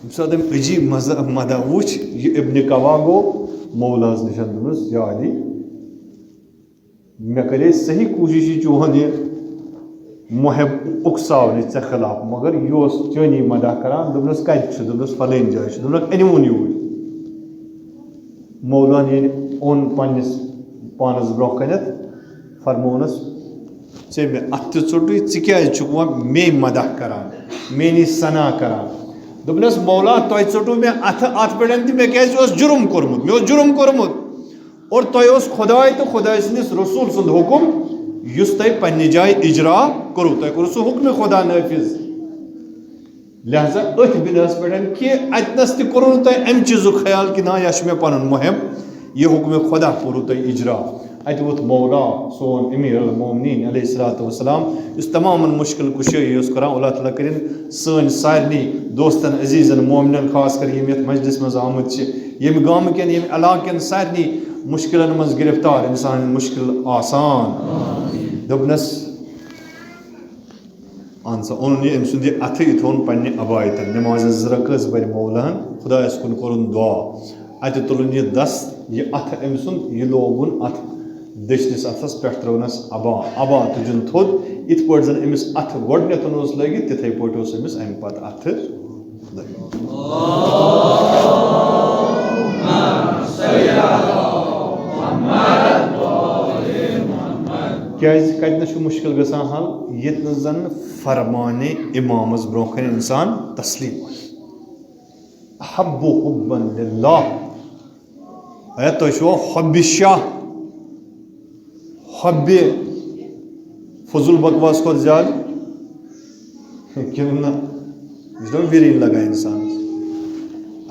Speaker 3: ییٚمہِ ساتہٕ أمۍ عجیٖب مدح وٕچھ یہِ ابن قوا گوٚو مولاہس نِش دوٚپنس یا علی مےٚ کَرے صحیح کوٗشِش یہِ چون یہِ محب اُکساونٕچ ژےٚ خٕلاف مگر یہِ اوس چٲنی مدح کران دوٚپنس کتہِ چھُ دوٚپنس فلٲنۍ جایہِ چھُ دوٚپنکھ أنۍوُن یوٗرۍ مولان ییٚلہِ اوٚن پننِس پانس برونٛہہ کَنٮ۪تھ فرمونس ژےٚ مےٚ اَتھٕ تہِ ژوٚٹُے ژٕ کیٛازِ چھُکھ وۄنۍ مے مدح کران میٲنی ثنا کران دوٚپنس مولا تۄہہِ ژوٚٹوٗ مےٚ اَتھٕ اَتھ پٮ۪ٹھ تہِ مےٚ کیٛازِ اوس جُرم کوٚرمُت مےٚ اوس جُرم کوٚرمُت اور تۄہہِ اوس خۄداے تہٕ خۄداے سٕنٛدِس رسوٗل سُنٛد حُکُم یُس تۄہہِ پننہِ جایہِ اِجرا کوٚروٕ تۄہہِ کوٚروٕ سُہ حُکمہِ خۄدا نٲفِظ لہذا أتھۍ بِنیَس پٮ۪ٹھ کہِ اَتنَس تہِ کوٚروٕ نہٕ تۄہہِ اَمہِ چیٖزُک خیال کہِ نا یہِ چھُ مےٚ پنُن محب یہِ حُکمہِ خۄدا کوٚروٕ تۄہہِ اِجرا اَتہِ ووت مولا سون امیٖر المومنیٖن علیہ الصلوۃ والسلام یُس تمامن مُشکِل کُشٲیی اوس کران اللہ تعالیٰ کٔرِنۍ سٲنۍ سارنٕے دوستن عزیٖزن مومنن خاص کر یِم یتھ مجلِس منٛز آمٕتۍ چھِ ییٚمہِ گامہٕ کٮ۪ن ییٚمہِ علاقہٕ کٮ۪ن سارنٕے مُشکِلن منٛز گِرفتار اِنسان مُشکِل آسان دوٚپنس اہن سا اوٚنُن یہِ أمۍ سُنٛد یہِ اَتھٕ یہِ تھوٚوُن پننہِ عبایتن نٮ۪مازِ زٕ رکٲژ پرِ مولہن خۄدایس کُن کوٚرُن دُعا اَتہِ تُلُن یہِ دست یہِ اَتھٕ أمۍ سُنٛد یہِ لوگُن اَتھ دٔچھنِس اَتھس پٮ۪ٹھ ترٛٲونس ابا تُجُن تھوٚد یِتھ پٲٹھۍ زن أمِس اَتھٕ گۄڈٕنیتھ اوس لٲگِتھ تِتھٕے پٲٹھۍ اوس أمِس اَمہِ پتہٕ اَتھٕ لٲگِتھ کیٛازِ کتہِ نس چھُ مُشکِل گژھان حل ییٚتہِ نہٕ زن فرمانہِ امامس برونٛہہ کنہِ انسان تسلیٖم حبُ حُبًّا لِلہ اے تُہۍ چھُوا حۄبہِ شاہ حۄبہِ فضوٗل بکواس کھۄتہٕ زیادٕ کِنہٕ نہ یہِ چھُ دپان وِرِنۍ لگان انسانس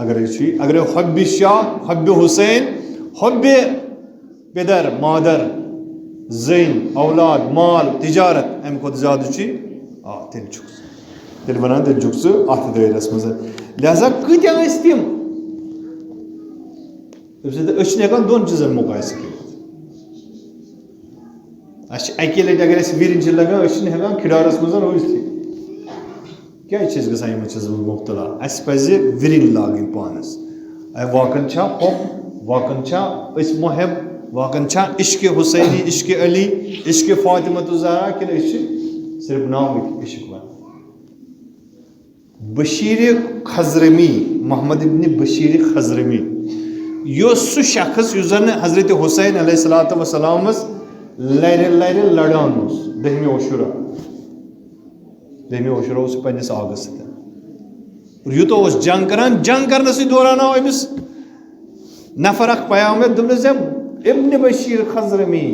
Speaker 3: اگرے چھُ اگرے حۄبہِ شاہ حۄبہِ حُسین حۄبہِ پِدر مادر زٔنۍ اولاد مال تِجارت امہِ کھۄتہٕ زیادٕ چھُے تیٚلہِ چھُکھ ژٕ تیٚلہِ ونان تیٚلہِ چھُکھ ژٕ اتھ دٲیرس منٛز لہذا کۭتیاہ ٲسۍ تِم تمہِ سۭتۍ أسۍ چھِنہٕ ہٮ۪کان دۄن چیٖزن مُقایسہٕ کٔرِتھ اَسہِ چھِ اَکے لٹہِ اگر اَسہِ وِرِنۍ چھِ لگان أسۍ چھِنہٕ ہٮ۪کان کھِڈارس منٛز روٗزتھٕے کیٛازِ چھِ أسۍ گژھان یِمن چیٖزن منٛز مُبتلا اَسہِ پزِ وِرِنۍ لاگٕنۍ پانس واقعن چھا حۄب واقعن چھا أسۍ محب واقعن چھا عشقِ حُسینی عشقِ علی عشقِ فاطمۃ الزہرا کِنہٕ أسۍ چھِ صرف ناوٕکۍ عشق ونان بشیٖرِ خضرمی محمد ابنِ بشیٖرِ خضرمی یہِ اوس سُہ شخص یُس زن حضرت حُسین علیہ الصلوۃ والسلامس لرِ لڑان اوس دٔہمہِ عشرا اوس پننِس آگس سۭتۍ اور یوٗتاہ اوس جنگ کران جنگ کرنسٕے دوران آو أمِس نفر اکھ پیام دوٚپنس ابنِ بشیٖر خضرمی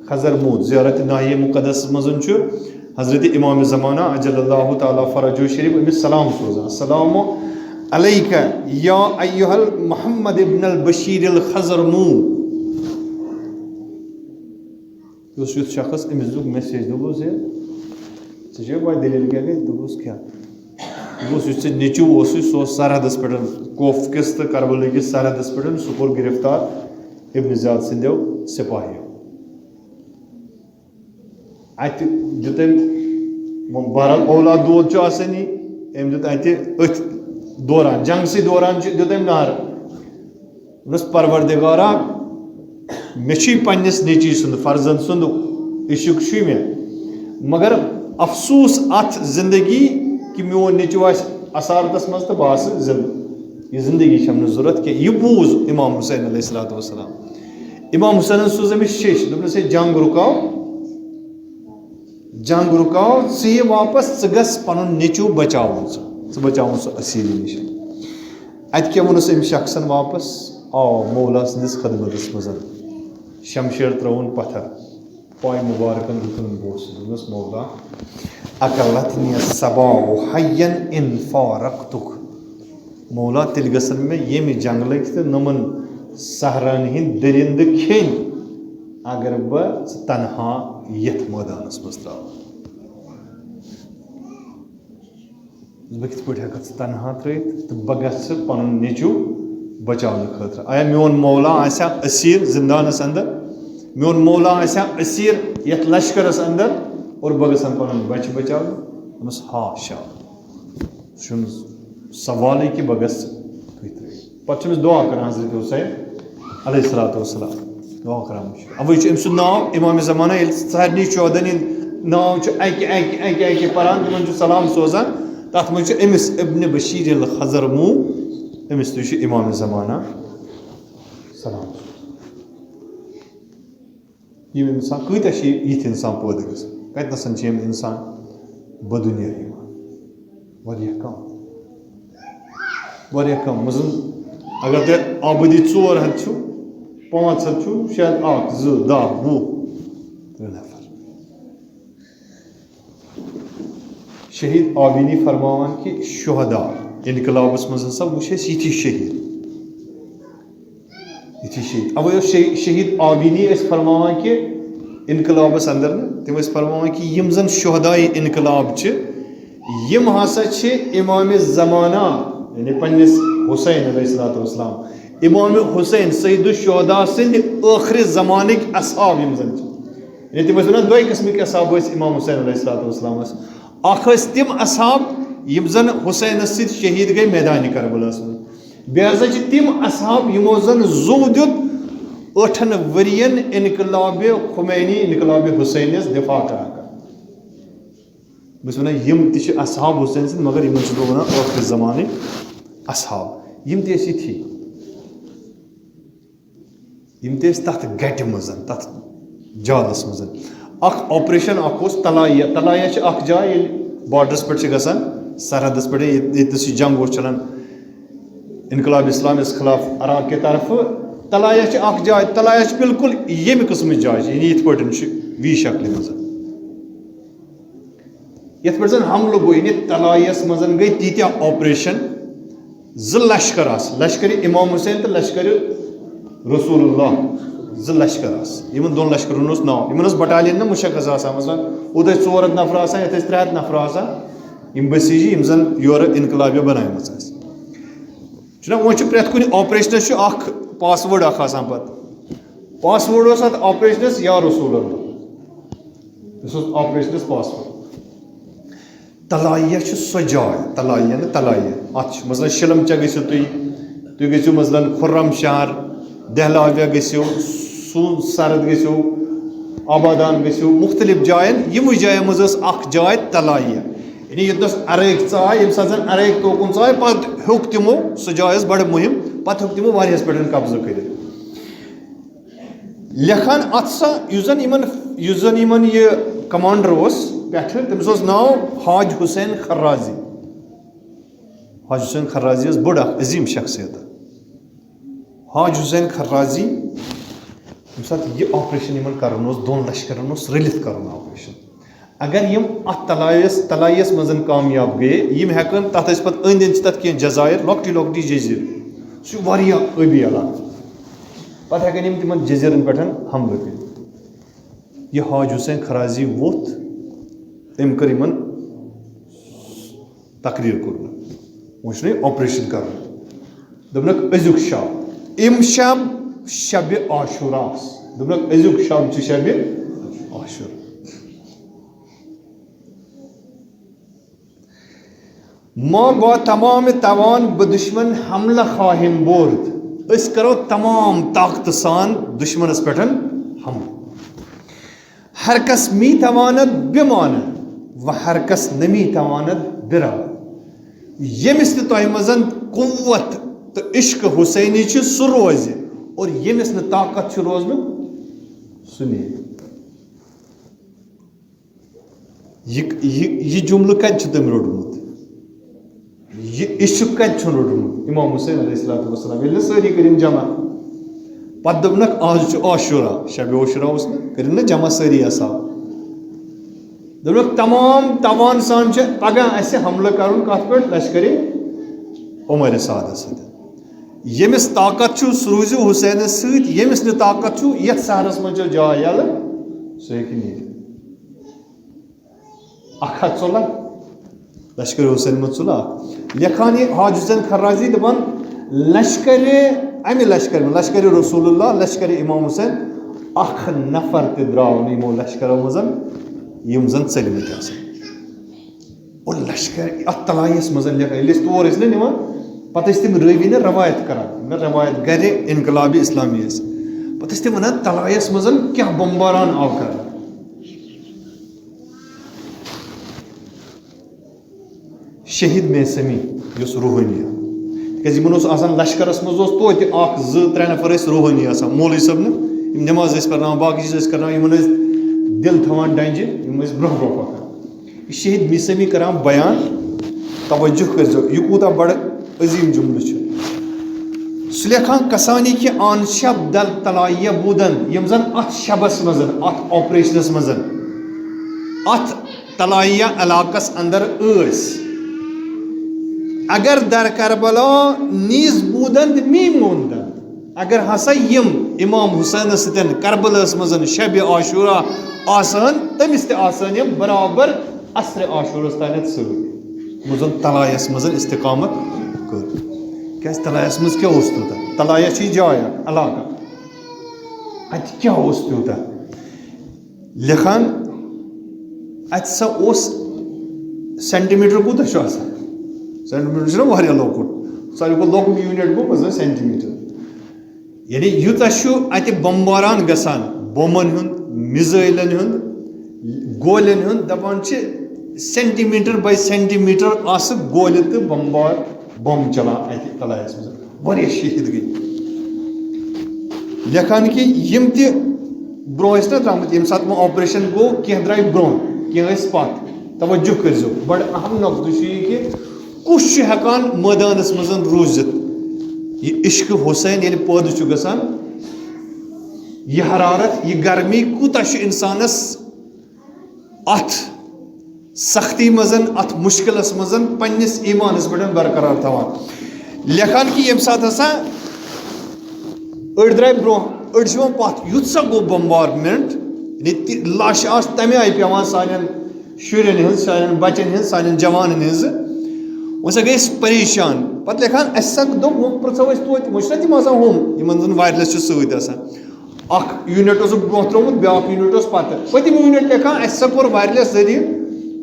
Speaker 3: خضر موٗد زیارت ناحیہ مُقدس منٛز چھُ حضرت امام زمانہ اجل اللہ تعالیٰ فرجو شریف أمِس سلام سوزان السلام علیکہ یا ایہا محمد ابن البشیر الخضرمو. یُس یُتھ شخص أمِس دیُت میسیج دوٚپُس ہے ژےٚ چھےٚ پاے دٔلیٖل کیٛاہ گٔے؟ دوٚپُس کیٛاہ؟ دوٚپُس یُس ژےٚ نیٚچوٗ اوسُے سُہ اوس سرحدس پٮ۪ٹھ کوف کِس تہٕ کربلہٕ کِس سرحدس پٮ۪ٹھ سُہ کوٚر گرفتار ابن زیاد سٕنٛدیو سپاہیو. اَتہِ دیُت أمۍ بہرحال اولاد دود چھُ آسٲنی أمۍ دیُت اَتہِ أتھۍ دوران جنگسٕے دوران چھُ دیُت أمۍ نعرٕ دوٚپنَس پروردگارا مےٚ چھُے پنٛنِس نیٚچی سُنٛد فرزند سُنٛد عشق چھُے مےٚ مگر افسوٗس اَتھ زندگی کہِ میون نیٚچوٗ آسہِ اسارتس منٛز تہٕ بہٕ آسہٕ زِندٕ. یہِ زندگی چھَم نہٕ ضوٚرتھ کینٛہہ. یہِ بوٗز اِمام حُسین علیہ الصلوٰتُ وسلام. اِمام حُسینن سوٗز أمِس شیٚش دوٚپنَس ہے جنگ رُکاو ژٕ یہِ واپس ژٕ گژھ پنُن نیٚچوٗ بچاوُن ژٕ بچاوُن سُہ أسیٖری نِش. اَتہِ کیٛاہ ووٚنُس أمۍ شخصن واپس آو مولا سٕنٛدِس خدمتس منٛز شمشیر ترٛووُن پتھر پاے مُبارکن دِتُن بوسہٕ دوٚپنس مولا اکلتنی الصباح حین ان فارقتک. مولا تیٚلہِ گژھن مےٚ ییٚمہِ جنگلٕکۍ تہٕ نۄمن صحران ہٕنٛدۍ دٔرِندٕ کھیٚنۍ اگر بہٕ ژٕ تنہا یتھ مٲدانس منٛز ترٛاوٕ. بہٕ کِتھ پٲٹھۍ ہٮ۪ککھ ژٕ تنہا ترٛٲیِتھ تہٕ بہٕ گژھٕ پنُن نیٚچوٗ بچاونہٕ خٲطرٕ. آیا میون مولا آسیا أسیٖر زندانس انٛدر میون مولا آسیا أسیٖر یتھ لشکرس انٛدر اور بہٕ گژھن پنُن بچہِ بچاونہٕ. دوٚپمس ہاشا سُہ چھُنہٕ سوالٕے کہِ بہٕ گژھٕ تُہۍ ترٛٲیِو. پتہٕ چھُ أمِس دعا کران حضرت حُسین علیہ الصلوٰتُ وسلام دعا کران مُشکِل. اَوَے چھُ أمۍ سُنٛد ناو اِمامِ زمانہ ییٚلہِ سارنٕے چودن ہِنٛدۍ ناو چھُ اَکہِ پران تِمن چھُ سلام سوزان تتھ منٛز چھُ أمِس ابنِ بشیٖر الخضرمو أمِس تہِ چھُ اِمامِ زمانہ سلام. یِم اِنسان کۭتیاہ چھِ یِتھۍ اِنسان پٲدٕ گژھان کتنَسن چھِ یِم اِنسان بدُنیاہ یِوان واریاہ کم مثلاً اگر تۄہہِ آبٲدی 400 چھُو 500 چھُو شاید 1 2 10 20 3 نفر. شہید آبینی فرماوان کہِ شہدا انقلابس منٛز ہسا وٕچھ اَسہِ یِتھی شہیٖد. اَوَے اوس شہید آبینی ٲسۍ فرماوان کہِ انقلابس انٛدر نہٕ تِم ٲسۍ فرماوان کہِ یِم زن شہداے انقلاب چھِ یِم ہسا چھِ اِمامِ زمانہ یعنی پنٛنِس حُسین علیہ الصلوٰتُ وسلام اِمامِ حُسین سید الشہدا سٕنٛدِ ٲخرِ زمانٕکۍ اصحاب یِم زن چھِ. یعنی تِم ٲسۍ وَنان 2 قٕسمٕکۍ اصحاب ٲسۍ اِمام حُسین علیہ الصلوٰتُ وسلامس. اکھ ٲسۍ تِم اصحاب یِم زن حُسینس سۭتۍ شہیٖد گٔے میدانہِ کربلاہس منٛز. بیٚیہِ ہسا چھِ تِم اصحاب یِمو زن زُو دیُت 8 ؤرین انقلابِ خمینی انقلابِ حُسینس دِفاع کران. بہٕ چھُس وَنان یِم تہِ چھِ اصحاب حُسین سٕنٛدۍ مگر یِمن چھُس بہٕ وَنان ٲخرِ زمانٕکۍ اصحاب. یِم تہِ ٲسۍ یِتھی یِم تہِ ٲسۍ تتھ گٹہِ منٛز تتھ جالس منٛز. اکھ آپریشن اکھ اوس تلایہ چھِ اکھ جاے ییٚلہِ باڈرس پٮ۪ٹھ چھِ گژھان سرحدس پٮ۪ٹھ ییٚتس یہِ جنگ اوس چلان انقلاب اسلامس خلاف عراق کہِ طرفہٕ. تلایہ چھِ اکھ جاے تلایہ چھِ بالکل ییٚمہِ قٕسمٕچ جاے چھِ یعنی یِتھ پٲٹھۍ چھِ وی شکلہِ منٛز یتھ پٲٹھۍ زن حملہٕ گوٚو یعنی تلایس منٛز گٔے تیٖتیاہ آپریشن 2 لشکر آسہٕ لشکرِ اِمام حُسین تہٕ لشکرِ رسول اللہ 2 لشکر آسہٕ. یِمن 2 لشکرن اوس ناو یِمن ٲس بٹالین نہٕ مُشخص آسان مثلاً اوٚت ٲسۍ 400 نفر آسان یتھ ٲسۍ 300 نفر آسان یِم بسیٖجی یِم زن یورٕ انقلابیہ بنٲومٕژ آسہِ. چھُنہ وۄنۍ چھُ پرٛٮ۪تھ کُنہِ آپریشنس چھُ اکھ پاس وٲڈ اکھ آسان پتہٕ پاس وٲڈ اوس اتھ آپریشنس یا رسول اللہ یُس اوس آپریشنس پاس وٲڈ. تلایہ چھُ سۄ جاے تلایہ نہٕ تلایہ اتھ چھُ مثلاً شِلمچا گٔژھِو تُہۍ گٔژھِو مثلاً خُرم شہر دہلاویہ گٔژھِو سرد گٔژھِو آبادان گٔژھِو مختلف جاین یِموٕے جاین منٛز ٲس اکھ جاے تلایہ یعنی یوٚتنس عرٲقۍ ژاے ییٚمہِ ساتہٕ زن عرٲقۍ توکُن ژاے پتہٕ ہیوٚک تِمو سۄ جاے ٲس بڑٕ مُہِم پتہٕ ہیوٚک تِمو واریاہس پٮ۪ٹھ قبضہٕ کٔرِتھ. لیکھان اتھ سا یُس زن یِمن یہِ کمانڈر اوس پٮ۪ٹھٕ تٔمِس اوس ناو حاج حُسین خرازی. حاج حُسین خرازی ٲس بٔڑ اکھ عظیٖم شخصیت. حاج حُسین خرازی ییٚمہِ ساتہٕ یہِ آپریشن یِمن کرُن اوس 2 لشکرن اوس رٔلِتھ کرُن آپریشن اگر یم ات تلائیس مزن کامیاب گئے یم ہیکن تتھ اس پت اند اند تتھ کینٛہہ جزائر لۄکٹی لۄکٹی جزیر سُہ چھُ واریاہ ٲبی علاقہٕ پتہٕ ہیکن یم تمن جزیرن پٮ۪ٹھ حملہٕ کٔرِتھ یہ حاج حسین کھرازی ووٚتھ تٔمۍ کٔر یمن تقریر کوٚرنہٕ وۄنۍ چھُ نہٕ آپریشن کرُن دوٚپنکھ أزیُک شب اِمشب شبِ عاشوراہس دوٚپنکھ أزیُک شب چھُ شبِ عاشورا ما با تمام توان بہ دشمن حملہ خواہم برد اس کرو تمام طاقت سان دشمنس پہ حملہ ہر کس می تواند بماند و ہر کس نمی تواند براد یمس نہ تہ مزن قوت تو عشق حسینی چھ سہ روز اور یمس نہ طاقت چھ روزن سہ نیرِ یہ جملہ کتہ تم روٹمت یہ عشق کتہ روٹمت امام حسین علیہ السلام ییٚلہِ سٲری کٔرِن جمع پتہٕ دوٚپنکھ آز چھُ عاشورا شبِ عاشورا اوس نہٕ کٔرِن نا جمع سٲری اصحاب دوٚپنکھ تمام توان سان چھُ پگاہ اسہِ حملہٕ کرُن کتھ پٮ۪ٹھ لشکرِ عمر سعدس سۭتۍ ییٚمِس طاقت چھُ سُہ روٗزِو حسینس سۭتۍ ییٚمِس نہٕ طاقت چھُ یتھ شہرس منٛز چھِ جاے یلہٕ سُہ ہیٚکہِ نیٖرِتھ 116 لشکر حسین مت صلح لکھان یہ حاج حسین کھرازی دپان لشکر امہ لشکر رسول اللہ لشکر امام حسین اخ نفر تہ درٛاو نہٕ یمو لشکرو منٛز یم زن ژٔلمٕتۍ آسان اور لشکر اتھ تلایس منٛز لیکھان ییٚلہِ أسۍ تور ٲسۍ نا نِوان پتہٕ ٲسۍ تِم رٲوی نا روایت کران روایت گرِ انقلابی اسلامی ٲسۍ پتہٕ ٲسۍ تِم ونان تلایس منٛز کیٛاہ بمباران آو کران شہید میسمی یس روحانی تکیاز یمن اوس آسان لشکرس منٛز اوس توتہِ 1-2-3 نفر ٲسۍ روحانی آسان مولوی صٲبنہِ یِم نماز ٲسۍ پرناوان باقٕے چیٖز ٲسۍ کرناوان یمن ٲسۍ دل تھاوان ڈنجہِ یِم ٲسۍ برونٛہہ برونٛہہ پکان یہ شہید میسمی کران بیان توجہ کٔرزیٚو یہ کوٗتاہ بڑٕ عظیٖم جملہٕ چھُ سُہ لیکھان کسانی کہ آن شب دل تلایہ بودن یم زن اتھ شبس منٛز اتھ آپریشنس منٛز اتھ تلایہ علاقس اندر ٲسۍ اگر در کربلا نیز بودند می موندند اگر ہسا یم امام حسین ستن کربلاس مزن شب عاشورا آسان تمس تہ آسان یم برابر عصر عاشورس تانیت سۭتۍ مزن تلایس مزن استقامت کر کیاز تلایس مز کیا اوس تیوٗتاہ تلایہ چھ جایا علاقہ ات کیا اوس تیوٗتاہ لیکھان ات سا اوس سینٹی میٹر کوٗتاہ چھُ آسان سینٹی میٹر واریاہ لۄکُٹ ساروی کھۄتہٕ لۄکُٹ یوٗنٹ گوٚو مطلب سینٹی میٹر یعنی یوٗتاہ چھُ اتہِ بمباران گژھان بومن ہُنٛد میزایلن ہُنٛد گولین ہُنٛد دپان چھِ centimetre by centimetre آسہٕ گولہِ تہٕ بمبار بم چلان اتہِ تلایس منٛز واریاہ شہید گٔے لیکھان کہِ یِم تہِ برونٛہہ ٲسۍ نا درٛامٕتۍ ییٚمہِ ساتہٕ وۄنۍ آپریشن گوٚو کینٛہہ درٛاے برونٛہہ کینٛہہ ٲسۍ پتھ توجہ کٔرزیٚو بڑٕ اہم نۄقطہٕ چھُ یہِ کہِ کُس چھُ ہیٚکان مٲدانس منٛز روٗزِتھ یہ عشق حسین ییٚلہِ پٲدٕ چھُ گژھان یہ حرارت یہ گرمی کوٗتاہ چھُ انسانس اتھ سختی منٛز اتھ مشکلس منٛز پننس ایمانس پٮ۪ٹھ برقرار تھاوان لیکھان کہِ ییٚمہِ ساتہٕ ہسا أڑۍ درٛاے برونٛہہ أڑۍ چھِ یِوان پتھ یُتھ سا گوٚو بمبارمنٹ یعنی لاشہِ آسہٕ تمہِ آیہِ پیٚوان سانٮ۪ن شُرٮ۪ن ہٕنٛز سانٮ۪ن بچن ہٕنٛز سانٮ۪ن جوانن ہٕنٛز وۄنۍ سا گٔے أسۍ پریشان پتہٕ لیکھان اَسہِ سا دوٚپ وۄنۍ پرٛژھو أسۍ توتہِ وۄنۍ چھِنہ تِم آسان ہُم یِمن زن وایرلیس چھُ سۭتۍ آسان اکھ یوٗنٹ اوسُکھ برونٛہہ ترٛوومُت بیٛاکھ یوٗنٹ اوس پتہٕ پٔتِم یوٗنٹ لیکھان اَسہِ سا کوٚر وایرلیس ذٔریعہٕ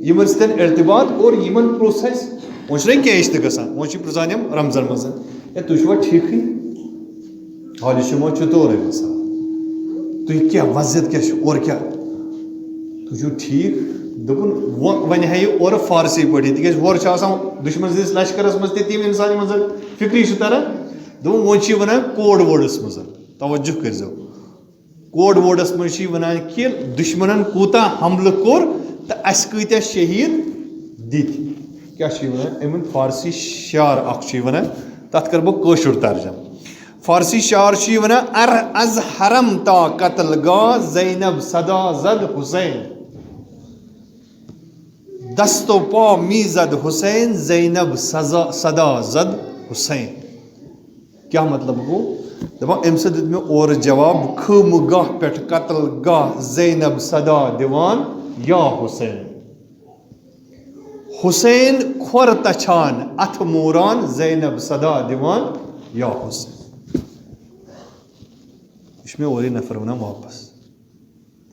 Speaker 3: یِمن سۭتۍ ارتباط اور یِمن پرٛژھ اَسہِ وۄنۍ چھُنہ کیش تہِ گژھان وۄنۍ چھِ پرٛژھان یِم رمضان منٛز ہے تُہۍ چھُوا ٹھیٖکھٕے حالہِ چھُ وۄنۍ چطورے گژھان تُہۍ کیٛاہ وضعیت کیٛاہ چھُ اورٕ کیٛاہ تُہۍ چھُو ٹھیٖک دوٚپُن وۄنۍ ہا یہِ اورٕ فارسی پٲٹھی تِکیٛازِ ہورٕ چھُ آسان دُشمن سٕنٛدِس لشکرس منٛز تہِ تِم اِنسان یِمن زن فِکری چھُ تران دوٚپُن وۄنۍ چھِ یہِ وَنان کوڈ وٲڈس منٛز توجہ کٔرزیٚو کوڈ وٲڈس منٛز چھِ یہِ وَنان کہِ دُشمنن کوٗتاہ حملہٕ کوٚر تہٕ اَسہِ کۭتیاہ شہیٖد دِتۍ کیٛاہ چھُ یہِ وَنان اَمیُک فارسی شعر اکھ چھُ یہِ وَنان تتھ کرٕ بہٕ کٲشُر ترجم فارسی شعر چھُ یہِ وَنان ار از حرم تا قتل گاہ زینب صدا زد حسین دستو پا می زد حسین زینب صدا زد حسین. کیا مطلب گو دپان امہ سۭتۍ دیُت مےٚ اورٕ جواب خٲمہٕ گاہ پٮ۪ٹھ قتل گاہ زینب صدا دِوان یا حسین. حسین کھۄر تچھان اتھ موران زینب صدا دِوان یا حسین. یہ چھُ مےٚ اورٕے نفر ونان واپس.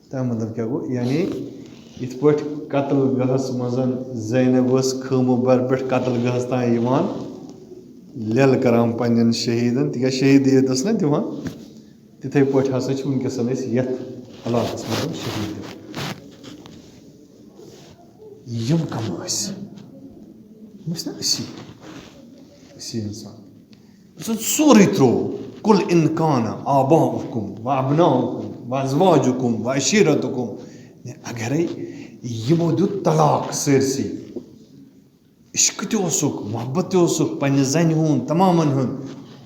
Speaker 3: تمیُک مطلب کیا گوٚو یعنی یِتھ پٲٹھۍ قتل گاہس منٛز زینب ٲس خٲمہٕ بر پٮ۪ٹھ قتل گاہس تام یِوان لیل کران پننٮ۪ن شہیٖدن تِکیٛازِ شہیٖدیت ٲس نا دِوان تِتھے پٲٹھۍ ہسا چھِ وٕنکیٚسن أسۍ یتھ علاقس منٛز شہیٖد دِوان. یِم کم ٲسۍ یِم ٲسۍ نا أسی انسان سورُے ترٛوو. کُل اِنکان آباؤکُم و ابناؤکُم و ازواجُکُم و عشیٖرتُکُم. اگرے یِمو دیُت طلاق سٲرسٕے. عشق تہِ اوسُکھ محبت تہِ اوسُکھ پننہِ زنہِ ہُنٛد تمامن ہُنٛد.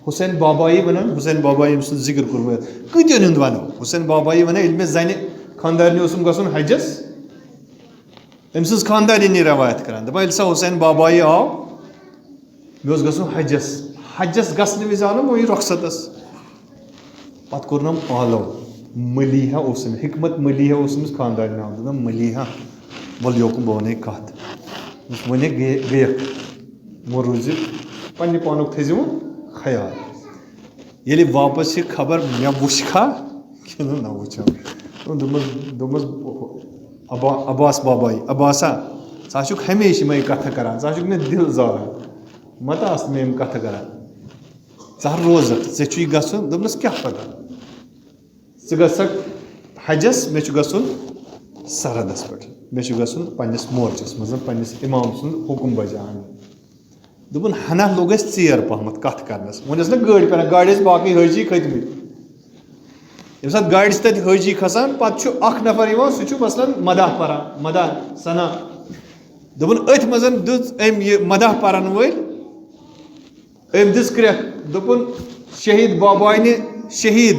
Speaker 3: حسین بابایی ونان حسین بابایی ییٚمہِ سُنٛد ذِکر کوٚرمُت کۭتٮ۪ن ہُنٛد ونو. حسین بابایی ونان ییٚلہِ مےٚ زنہِ خانٛدارنہِ اوسُم گژھُن حجس أمۍ سٕنٛز خانٛدارنی روایت کران دپان ییٚلہِ سا حسین بابایی آو مےٚ اوس گژھُن حجس. حجس گژھنہٕ وِزِ آو نہ وۄنۍ رۄخصتس پتہٕ کوٚرنم آلو. ملیحہ اوس أمِس حکمت ملیحہ اوس أمِس خانٛدارنہِ ناو. دوٚپُن ملیحہ وَلہٕ یوکُن بہٕ وَنَے کَتھ. وَنے گٔیَکھ وۄنۍ روٗزِ پننہِ پانُک تھٲیزِ وۄنۍ خیال. ییٚلہِ واپس چھِ خبر مےٚ وٕچھکھا کِنہٕ نہ وٕچھم. دوٚپمَس عباس بابایی عباسا ژٕ چھُکھ ہمیشہِ یِمے کتھٕ کران ژٕ چھُکھ مےٚ دِل زاران متہ آسہٕ مےٚ یِم کتھٕ کران ژٕ روزکھ ژےٚ چھُے گژھُن. دوٚپنَس کیٛاہ پتہ ژٕ گژھکھ حجس مےٚ چھُ گژھُن سرحدس پٮ۪ٹھ مےٚ چھُ گژھُن پننِس مورچس منٛز پننِس اِمام سُنٛد حُکُم بجاونہِ. دوٚپُن ہنا لوٚگ اَسہِ ژیر پہمتھ کتھ کرنس. وۄنۍ ٲس نہ گٲڑۍ پٮ۪وان گاڑِ ٲسۍ باقٕے حٲجی کھٔتمٕتۍ. ییٚمہِ ساتہٕ گاڑِ چھِ تتہِ حٲجی کھسان پتہٕ چھُ اکھ نفر یِوان سُہ چھُ مثلاً مداح پران مداح سنا. دوٚپُن أتھۍ منٛز دِژ أمۍ یہِ مداح پرن وٲلۍ أمۍ دِژ کرٛٮ۪کھ. دوٚپُن شہیٖد باباینہِ شہیٖد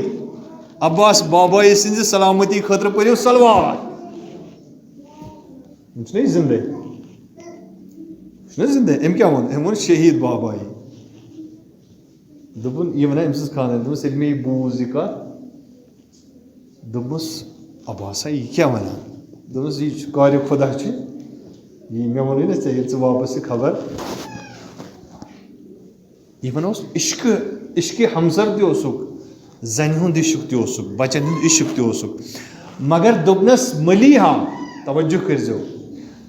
Speaker 3: عباس بابایی سٕنٛزِ سلامتی خٲطرٕ پٔرِو سلوات. یِم چھِنہ زندے چھُنہ زندے. أمۍ کیٛاہ ووٚن أمۍ ووٚن شہیٖد بابایی. دوٚپُن یہِ وَنان أمۍ سٕنٛز خانٛدارنہِ دوٚپمَس ییٚلہِ مےٚ یہِ بوٗز یہِ کَتھ دوٚپمَس عباسا یہِ کیٛاہ وَنان. دوٚپمَس یہِ چھُ کارِ خۄدا چھُ یی مےٚ ووٚنُے نہ ژےٚ ییٚلہِ ژٕ واپس یہِ خبر یہِ وَنان اوس عشقِ ہمسر تہِ اوسُکھ زنہِ ہُنٛد عشق تہِ اوسُکھ بچن ہُنٛد عشق تہِ اوسُکھ. مگر دوٚپنس ملیحہ توجہ کٔرزیٚو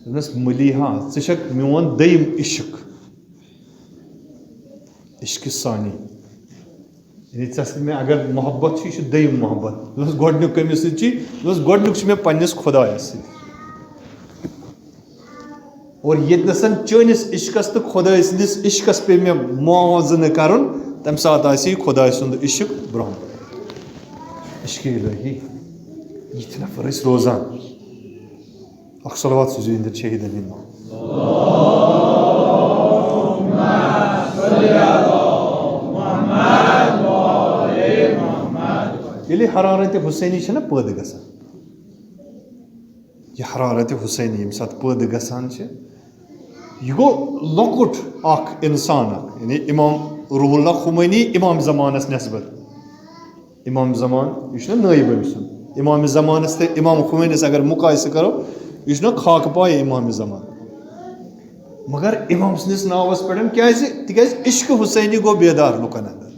Speaker 3: دوٚپنس ملیحہ ژٕ چھکھ میون دوٚیِم عشق عشقِ ثانی. یعنی ژےٚ سۭتۍ مےٚ اگر محبت چھُ یہِ چھُ دوٚیِم محبت. دوٚپمَس گۄڈنیُک کٔمِس سۭتۍ چھُے دوٚپمَس گۄڈنیُک چھُ مےٚ پننِس خۄدایس سۭتۍ. اور ییٚتنَسن چٲنِس عشقس تہٕ خۄداے سٕنٛدِس عشقس پیٚیہِ مےٚ موازنہٕ کرُن تمہِ ساتہٕ آسہِ یہِ خۄداے سُنٛد عشق برونٛہہ کُن. عشقِ الہی یِتھۍ نفر ٲسۍ روزان. اکھ صلوات سوٗزِو یِہنٛدٮ۪ن شہیٖدن ہِنٛدۍ. ییٚلہِ حرارتِ حُسینی چھےٚ نہ پٲدٕ گژھان یہِ حرارتِ حُسینی ییٚمہِ ساتہٕ پٲدٕ گژھان چھِ یہِ گوٚو لۄکُٹ اکھ اِنسان اکھ یعنی اِمام روح اللہ خُمینی اِمام زمانس نٮ۪سبت. اِمام زمان یہِ چھُنہ نٲیِب أمۍ سُنٛد. اِمامِ زمانس تہٕ اِمام خُمینِس اگر مُقایسہٕ کرو یہِ چھُنہ خاکہٕ پایے اِمامِ زمان. مگر اِمام سٕنٛدِس ناوس پٮ۪ٹھ کیازِ تِکیازِ عشقِ حُسینی گوٚو بیدار لُکن انٛدر.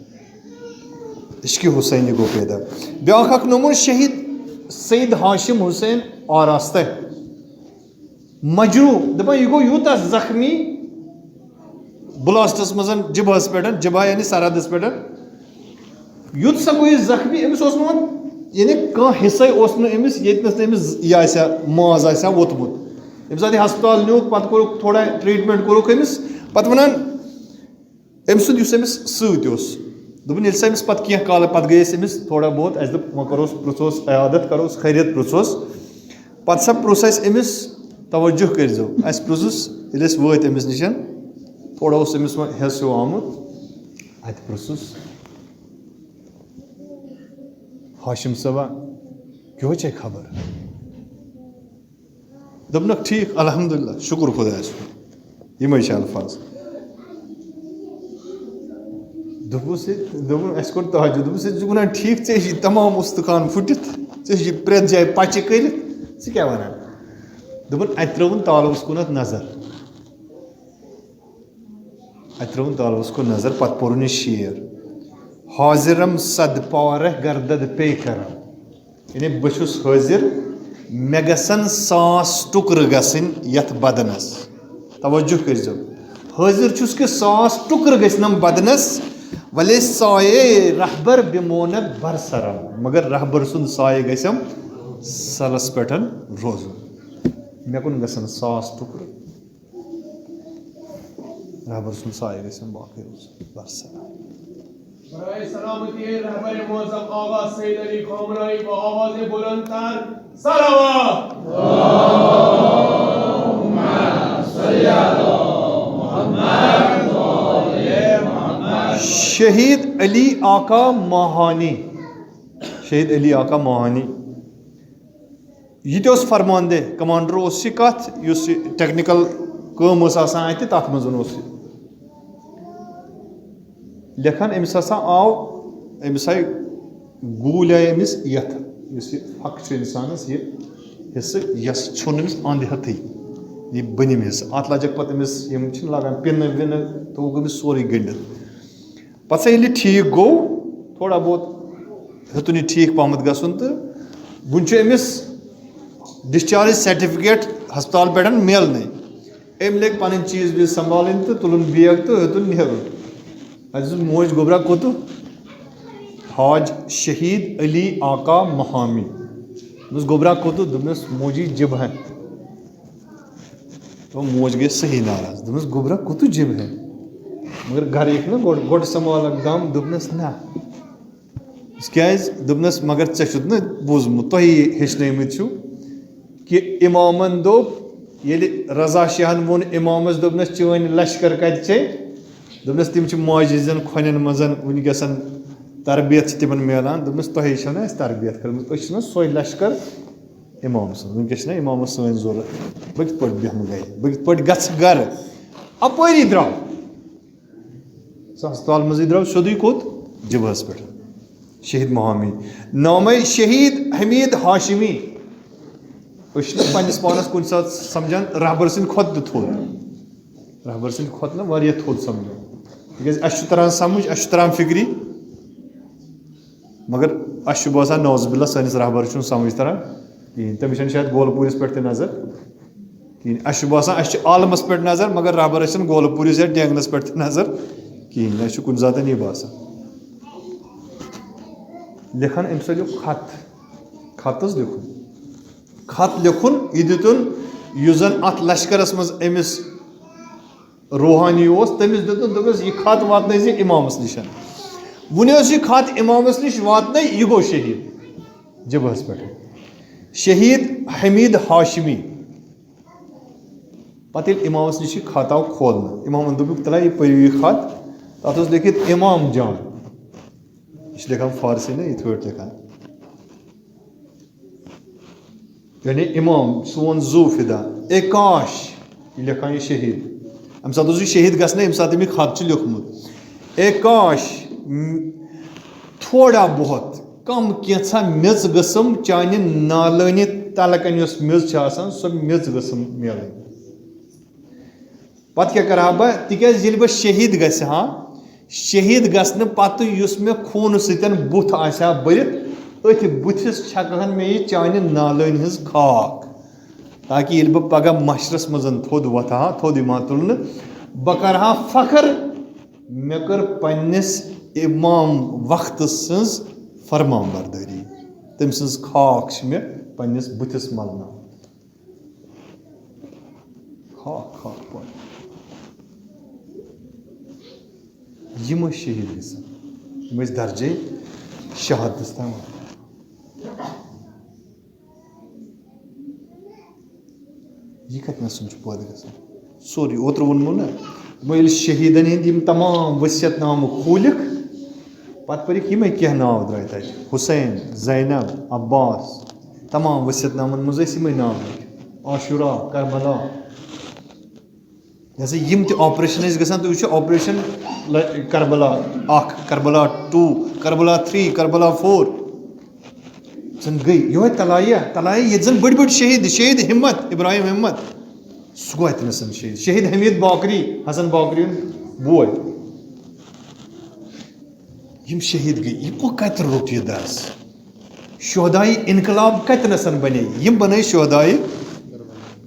Speaker 3: عشقِ حُسینی گوٚو بیدار. بیاکھ اکھ نوٚمُت شہیٖد سید ہاشم حُسین آراستہ مجروح دپان یہِ گوٚو یوٗتاہ زخمی بلاسٹس منٛز جبہس پٮ۪ٹھ جبہہ یعنی سرحدس پٮ۪ٹھ یُتھ سا گوٚو یہِ زخمی أمِس اوس نہٕ وۄنۍ یعنی کانٛہہ حِصے اوس نہٕ أمِس ییٚتنس نہٕ أمِس یہِ آسہِ ہا ماز آسہِ ہا ووٚتھمُت. ییٚمہِ ساتہٕ یہِ ہسپتال نیوٗکھ پتہٕ کوٚرُکھ تھوڑا ٹریٖٹمنٹ کوٚرُکھ أمِس پتہٕ ونان أمۍ سُنٛد یُس أمِس سۭتۍ اوس دوٚپُن ییٚلہِ سا أمِس پتہٕ کینٛہہ کالہٕ پتہٕ گٔے أسۍ أمِس تھوڑا بہت اَسہِ دوٚپ وۄنۍ کروس پرٛژھوس عیادت کروس خیریت پرٛژھوس. پتہٕ سا پرٛژھ اَسہِ أمِس توجہ کٔرزیٚو اَسہِ پرٛژھُس ییٚلہِ أسۍ وٲتۍ أمِس نِش تھوڑا اوس أمِس وۄنۍ ہٮ۪س ہیوٗ آمُت اَتہِ پرٛژھُس ہاشم صٲبا کیٛاہ چھے خبر. دوٚپنکھ ٹھیٖک الحمدُاللہ شُکُر خۄدایَس کُن یِمے چھِ الفاظ. دوٚپُس اَسہِ کوٚر تہجُد دوٚپُس ژٕ چھُکھ وَنان ٹھیٖک ژےٚ چھِ تمام اُستُخان پھٕٹِتھ ژےٚ چھِ پرٛٮ۪تھ جایہِ پچہِ کٔرِتھ ژٕ کیٛاہ وَنان. دوٚپُن اَتہِ ترٛٲوٕن تالوَس کُنَتھ نظر کُن نظر پَتہٕ پوٚرُن یہِ شعر حاضرم صد پارہ گردد پے کرم یعنی بہٕ چھُس حٲضِر مےٚ گژھن 1,000 ٹُکرٕ گژھٕنۍ یَتھ بدنَس. توجہ کٔرۍزیو حٲضِر چھُس کہِ 1,000 ٹُکرٕ گٔژھنم بدنَس وَلے سایے رہبر بِمونت برسرم مگر رہبر سُنٛد سایہِ گژھٮ۪م سَلَس پٮ۪ٹھ روزُن. مےٚ کُن گژھن 1,000 ٹُکرٕ رہبر سُنٛد سایہِ گژھٮ۪م باقٕے روزُن برسرم.
Speaker 2: برائے سلامتی رہبر معظم آغا سید علی خامنہئی با آواز بلند تر صلوات. اللہم صلی علی محمد و آل محمد.
Speaker 3: شہید علی آقا ماہانی یہ تہِ اوس فرمان دہ کمانڈر اوس یہِ کتھ یُس یہِ ٹیکنیکل کٲم ٲس آسان اَتہِ تَتھ منٛز اوس یہِ لیکھان أمِس ہسا آو أمِس آیہِ گوٗلۍ آیہِ أمِس یتھ یُس یہِ پھکھ چھُ اِنسانس یہِ حِصہٕ یس ژھیوٚن أمِس انٛد ہٮ۪تھٕے یہِ بٔنِم حِصہٕ اتھ لجکھ پتہٕ أمِس یِم چھِنہٕ لاگان پِنہٕ وِنہٕ تھوٚوُکھ أمِس سورُے گٔنڈِتھ پتہٕ سا ییٚلہِ یہِ ٹھیٖک گوٚو تھوڑا بہت ہیوٚتُن یہِ ٹھیٖک پہمتھ گژھُن تہٕ وۄنۍ چھُ أمِس ڈِسچارٕج سرٹِفکیٹ ہسپتال پٮ۪ٹھ میلنٕے أمۍ لٔگۍ پنٕنۍ چیٖز ویٖز سنبھالٕنۍ تہٕ تُلُن بیگ تہٕ ہیوٚتُن نیرُن. اَسہِ اوس موج گوٚبرا کوٚتُھ حاج شہید علی آقا مہامی دوٚپمَس گوٚبرا کوٚتُھ دوٚپمَس موجی جِب ہے دوٚپ موج گٔے صحیح ناراض دوٚپمَس گوٚبرا کوٚتُھ جِب ہے مگر گرٕ یِکھ نہ گۄڈٕ سنبھالکھ دم دوٚپنَس نہ کیٛازِ دوٚپنَس مگر ژےٚ چھُتھ نہ بوٗزمُت تۄہی ہیٚچھنٲومٕتۍ چھِو کہِ اِمامن دوٚپ ییٚلہِ رضا شاہن ووٚن اِمامس دوٚپنَس چٲنۍ لشکر کتہِ چھے دوٚپنَس تِم چھِ ماجہِ ہِنٛزٮ۪ن کھۄنٮ۪ن منٛز وٕنکٮ۪س تربیت چھِ تِمن میلان دوٚپنَس تۄہے چھو نہ اَسہِ تربیت کٔرمٕژ أسۍ چھِنہ سۄے لشکر اِمام سٕنٛز وٕنکٮ۪س چھِنہ اِمامس سٲنۍ ضوٚرتھ بہٕ کِتھ پٲٹھۍ بیٚہمہٕ گرِ بہٕ کِتھ پٲٹھۍ گژھٕ گرٕ اپٲری درٛاو سُہ ہسپتال منٛزٕے درٛاو سیوٚدُے کوٚت جِبہس پٮ۪ٹھ شہید مہامی نامے شہید حمید ہاشمی أسۍ چھِنہٕ پنٕنِس پانس کُنہِ ساتہٕ سمجھان رہبر سٕنٛدِ کھۄتہٕ تہِ تھوٚد رہبر سٕنٛدِ کھۄتہٕ نہ واریاہ تھوٚد سمجھان تِکیٛازِ اَسہِ چھُ تران سمجھ اَسہِ چھُ تران فِکرِ مگر اَسہِ چھُ باسان نوز باللہ سٲنِس رہبرس چھُنہٕ سمجھ تران کِہیٖنۍ تٔمِس چھَنہٕ شاید گولہٕ پوٗرِس پٮ۪ٹھ تہِ نظر کِہیٖنۍ اَسہِ چھُ باسان اَسہِ چھِ عالمس پٮ۪ٹھ نظر مگر رہبرس چھَنہٕ گولہٕ پوٗرِس یا ٹینٛگنس پٮ۪ٹھ تہِ نظر کِہیٖنۍ اَسہِ چھُ کُنہِ ساتہٕ یہِ باسان لیکھان أمۍ سۭتۍ لیوٚکھ خط حظ لیوٚکھُن خط لیوٚکھُن یہِ دِتُن یُس زن اتھ لشکرس منٛز أمِس روحانی اوس تٔمِس دِتُن دوٚپُس یہِ خط واتنٲے زِ اِمامس نِش وُنہِ اوس یہِ خط اِمامس نِش واتنَے یہِ گوٚو شہید جِبہس پٮ۪ٹھ شہید حمید ہاشمی پتہٕ ییٚلہِ اِمامس نِش یہِ خط آو کھولنہٕ اِمامن دوٚپُکھ تلا یہِ پٔرِو یہِ خط تتھ اوس لیکھِتھ اِمام جان یہِ چھِ لیکھان فارسی نہ یِتھ پٲٹھۍ لیکھان یعنی اِمام سون زوٗ فِدا اے کاش یہِ لیکھان یہِ شہید اَمہِ ساتہٕ اوس یہِ شہید گژھنَے ییٚمہِ ساتہٕ أمۍ یہِ خط چھُ لیوٚکھمُت اے کاش تھوڑا بہت کم کینٛژھا میٚژ گٔژھٕم چانہِ نالٲنہِ تلہٕ کنۍ یۄس میٚژ چھِ آسان سۄ میٚژ گٔژھٕم میلٕنۍ پتہٕ کیٛاہ کرٕ ہا بہٕ تِکیٛازِ ییٚلہِ بہٕ شہید گژھِ ہا شہید گژھنہٕ پتہٕ یُس مےٚ خوٗنہٕ سۭتۍ بُتھ آسہِ ہا بٔرِتھ أتھۍ بٕتھِس چھکہٕ ہن مےٚ یہِ چانہِ نالٲنہِ ہٕنٛز خاک تاکہِ ییٚلہِ بہٕ پگہہ مشرس منٛز تھوٚد وۄتھٕ ہا تھوٚد یِمہٕ ہا تُلنہٕ بہٕ کرٕ ہا فخر مےٚ کٔر پننِس اِمام وقتہٕ سٕنٛز فرمان بردٲری تٔمۍ سٕنٛز خاک چھِ مےٚ پننِس بٕتھِس ملناوٕنۍ خاک پٲٹھۍ یِم ٲسۍ شہید گژھان یِم ٲسۍ درجے شہادتس تام یہِ کتنَسن چھُ پٲدٕ گژھان سورُے اوترٕ ووٚنمو نہ وۄنۍ ییٚلہِ شہیٖدن ہِنٛدۍ یِم تمام ؤصیت نامہٕ کھوٗلِکھ پتہٕ پٔرِکھ یِمے کینٛہہ ناو درٛاے تَتہِ حُسین زینب عباس تمام ؤصیت نامن منٛز ٲسۍ یِمے ناو لیکھِتھ عاشورہ کربلا جیسے یم تہِ آپریشن ٲسۍ گژھان تُہۍ وٕچھِو آپریشن کربلا 1 کربلا 2 کربلا 3 کربلا 4 زن گٔے یِہوے تلایہ ییٚتہِ زن بٔڑۍ شہید ہمت ابراہیم ہمت سُہ گوٚو اتنَسن شہید حمید باقری حسن باقری ہُنٛد بوے یم شہید گٔے یہِ کتہِ روٚٹ یہِ درس شہدائے انقلاب کتنَسن بنے یم بنٲے شہدائے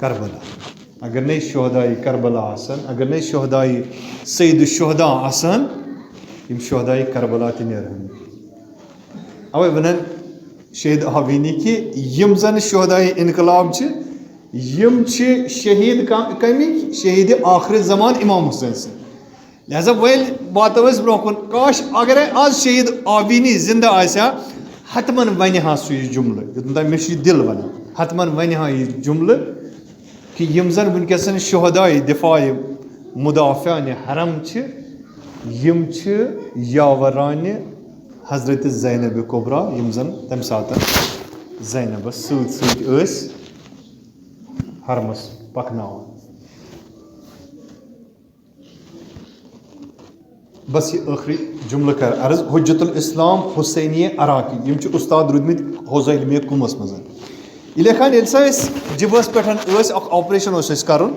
Speaker 3: کربلا اگر نٔے شہدائے کربلا آسن اگر نٔے شہدائے سید الشہدا آسن یم شہدائے کربلا تہِ نیرہن اوے ونان شہید آوینی کہ یم زن شہدائے انقلاب چھِ یم چھِ شہید کمِکۍ شہید آخر زمان امام حسین سٕنٛدۍ لہذا ویل واتو أسۍ برونٛہہ کُن کاش اگرے آز شہید آوینی زندہ آسہِ ہا حتمن ونہِ ہا سُہ یہِ جملہٕ یوٚتن تام مےٚ چھُ یہِ دِل ونان حتمن ونہِ ہا یہِ جملہٕ کہ یم زن ونکیٚسن شہدائے دفاع مدافعانہِ حرم چھِ یم چھِ یاورانہِ حضرت زینب کبرا یم زن تمہِ ساتہٕ زینبس سۭتۍ سۭتۍ ٲسۍ حرمس پکناوان بس یہ ٲخری جملہٕ کر عرض حجت الاسلام حسینیہ عراقی یم چھِ استاد روٗدمٕتۍ حوزہ علمیہ قومس منٛز یہ لیکھان ییٚلہِ سا أسۍ جِبہس پٮ۪ٹھ ٲسۍ اکھ آپریشن اوس اَسہِ کرُن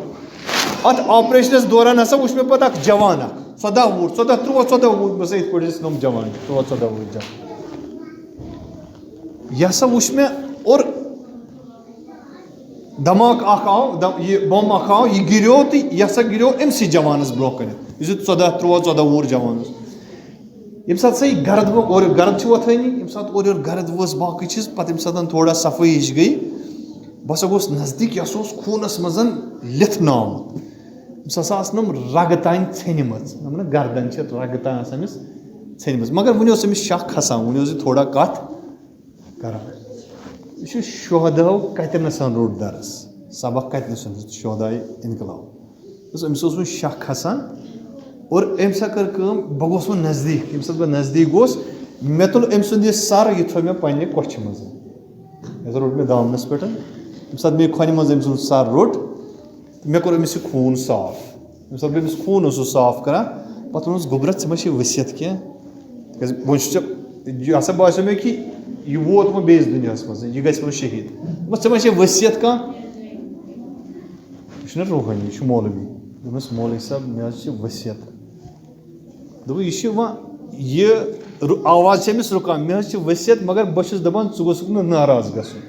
Speaker 3: اتھ آپریشنس دوران ہسا وٕچھ مےٚ پتہٕ اکھ جوان اکھ 14 وُہُر 13 وُہُر بہٕ یِتھ پٲٹھۍ ٲسۍ نۄم جوان 13 وُہُر جوان یہِ ہسا وٕچھ مےٚ اور دھماکہٕ اکھ آو یہِ بۄم اکھ آو یہِ گِریو تہٕ یہِ ہسا گِریو أمسٕے جوانس برونٛہہ کٔنٮ۪تھ یُس یہِ 13 وُہُر جوان اوس ییٚمہِ ساتہٕ ہسا یہِ گرد اورٕ گرد چھِ وۄتھٲنی ییٚمہِ ساتہٕ اورٕ یورٕ گرد وٲژ باقٕے چیٖز پتہٕ ییٚمہِ ساتہٕ تھوڑا صفٲیی ہِش گٔے بہٕ ہسا گوٚوُس نزدیٖک یہِ ہسا اوس خوٗنس منٛز لِتھناوُن أمِس ہسا آسہٕ نۄم رگہٕ تانۍ ژھیٚنمٕژ نہ گردن چھِ رگہٕ تانۍ آسان أمِس ژھیٚنمٕژ مگر وُنہِ اوس أمِس شک کھسان وُنہِ اوس یہِ تھوڑا کتھ کران یہِ چھُ شہداہو کتنَسن روٚٹ درس سبق کتنَسن شہدائے انقلاب أمِس اوس وۄنۍ شک کھسان اور أمۍ سا کٔر کٲم بہٕ گوٚوُس وۄنۍ نزدیٖک ییٚمہِ ساتہٕ بہٕ نزدیٖک گوٚوُس مےٚ تُل أمۍ سُنٛد یہِ سر یہِ تھوٚو مےٚ پننہِ کۄچھِ منٛز یہِ ہسا روٚٹ مےٚ دامنس پٮ۪ٹھ ییٚمہِ ساتہٕ مےٚ یہِ کھۄنہِ منٛز أمۍ سُنٛد سر روٚٹ مےٚ کوٚر أمِس یہِ خوٗن صاف ییٚمہِ ساتہٕ بہٕ أمِس خوٗن اوسُس صاف کران پتہٕ ووٚنُس گوٚبرا ژےٚ ما چھے ؤسِیت کینٛہہ تِکیٛازِ وۄنۍ چھُ ژےٚ یہِ ہسا باسیو مےٚ کہِ یہِ ووت وۄنۍ بیٚیِس دُنیاہس منٛز یہِ گژھِ وۄنۍ شہیٖد دوٚپمَس ژےٚ ما چھے ؤسِیت کانٛہہ یہِ چھُنہ روحٲنی یہِ چھُ مولوی دوٚپمَس مولوی صٲب مےٚ حظ چھِ ؤسِیت دوٚپُن یہِ چھِ وۄنۍ یہِ آواز چھِ أمِس رُکان مےٚ حظ چھِ ؤسِیت مگر بہٕ چھُس دپان ژٕ گوٚژھُکھ نہٕ ناراض گژھُن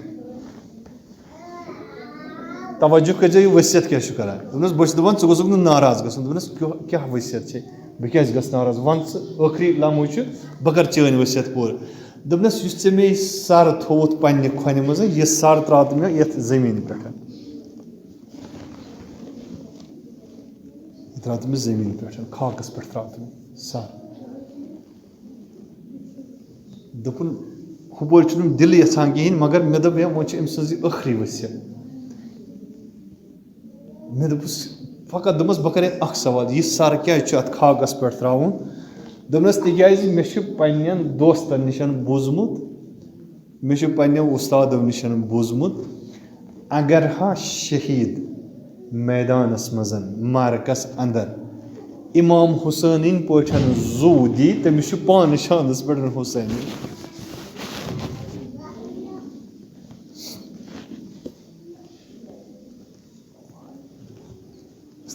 Speaker 3: توجہ کٔرۍزیو یہِ ؤسِیت کیٛاہ چھُ کران دوٚپنَس بہٕ چھُس دپان ژٕ گوٚژھُکھ نہٕ ناراض گژھُن دوٚپنَس کیٛاہ ؤسِیت چھے بہٕ کیٛازِ گژھٕ ناراض وَن ژٕ ٲخری لمحہٕ چھُ بہٕ کَرٕ چٲنۍ ؤسِیت پوٗرٕ دوٚپنَس یُس ژےٚ مےٚ یہِ سر تھووُتھ پننہِ کھۄنہِ منٛز یہِ سر ترٛاو تہٕ مےٚ یَتھ زٔمیٖنہِ پٮ۪ٹھ یہِ ترٛاو تہٕ مےٚ زٔمیٖنہِ پٮ۪ٹھ خاکس پٮ۪ٹھ ترٛاو تہٕ مےٚ سر دوٚپُن ہُپٲرۍ چھُنہٕ دِلہٕ یژھان کِہیٖنۍ مگر مےٚ دوٚپ وۄنۍ چھِ أمۍ سٕنٛز یہِ ٲخری ؤسِیت مےٚ دوٚپُس فقط دوٚپمَس بہٕ کَرے اکھ سوال یہِ سر کیٛازِ چھُ اَتھ خاکَس پٮ۪ٹھ ترٛاوُن دوٚپنَس تِکیٛازِ مےٚ چھُ پنٛنٮ۪ن دوستن نِش بوٗزمُت مےٚ چھُ پنٛنٮ۪و اُستادو نِش بوٗزمُت اگر ہا شہیٖد میدانس منٛز معرکس انٛدر امام حُسینٕنۍ پٲٹھۍ زوٗ دی تٔمِس چھُ پانہٕ شانس پٮ۪ٹھ حُسینی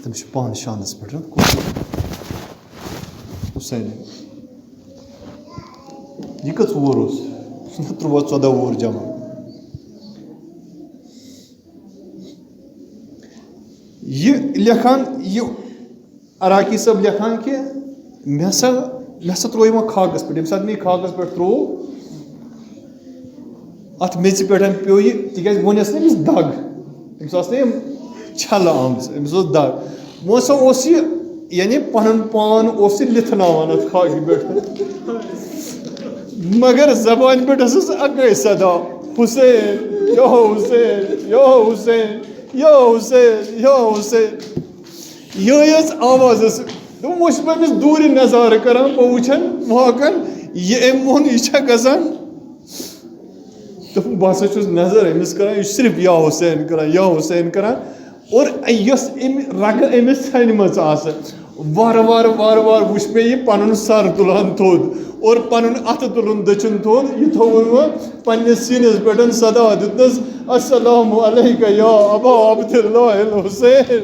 Speaker 3: تٔمِس چھُ پانہٕ شانس پٮ۪ٹھ حُسینی یہِ کٔژ وُہُر اوس یہِ چھُ 13-14 وُہُر جوان یہِ لیکھان یہِ عراقی صٲب لیکھان کہِ مےٚ ہسا ترٛوو یہِ وۄنۍ خاکس پٮ۪ٹھ ییٚمہِ ساتہٕ مےٚ یہِ خاکس پٮ۪ٹھ ترٛوو اتھ میٚژِ پٮ۪ٹھ پیٚو یہِ تِکیٛازِ وۄنۍ ٲس نہٕ أمِس دگ أمِس آسہٕ نہٕ یِم چھلہٕ آمژٕ أمِس اوس دگ وۄنۍ ہسا اوس یہِ یعنی پنُن پان اوس یہِ لِتھناوان اتھ خاکہِ پٮ۪ٹھ مگر زبانہِ پٮ۪ٹھ ٲسٕس اکٲے صدا حُسین یا حُسین یا حُسین یا حُسین یا حُسین یِہے ٲس آواز ٲس دوٚپُن وۄنۍ چھُس بہٕ أمِس دوٗرِ نظارٕ کران بہٕ وٕچھن واقعن یہِ أمۍ ووٚن یہِ چھا گژھان بہت چھُس نظر أمِس کران، یہِ چھُ صرف یا حُسین کران یا حُسین کران. اور یۄس أمۍ رگہٕ أمِس ژھنِمٕژ آسہٕ وارٕ وارٕ وارٕ وارٕ وٕچھ مےٚ یہِ پَنُن سر تُلان تھوٚد اور پَنُن اَتھٕ تُلُن دٔچھُن تھوٚد. یہِ تھوٚوُن وۄنۍ پنٛنِس سیٖنَس پٮ۪ٹھ صدا دیُتنَس السلام علیکہ یا ابا عبداللہ الحسین.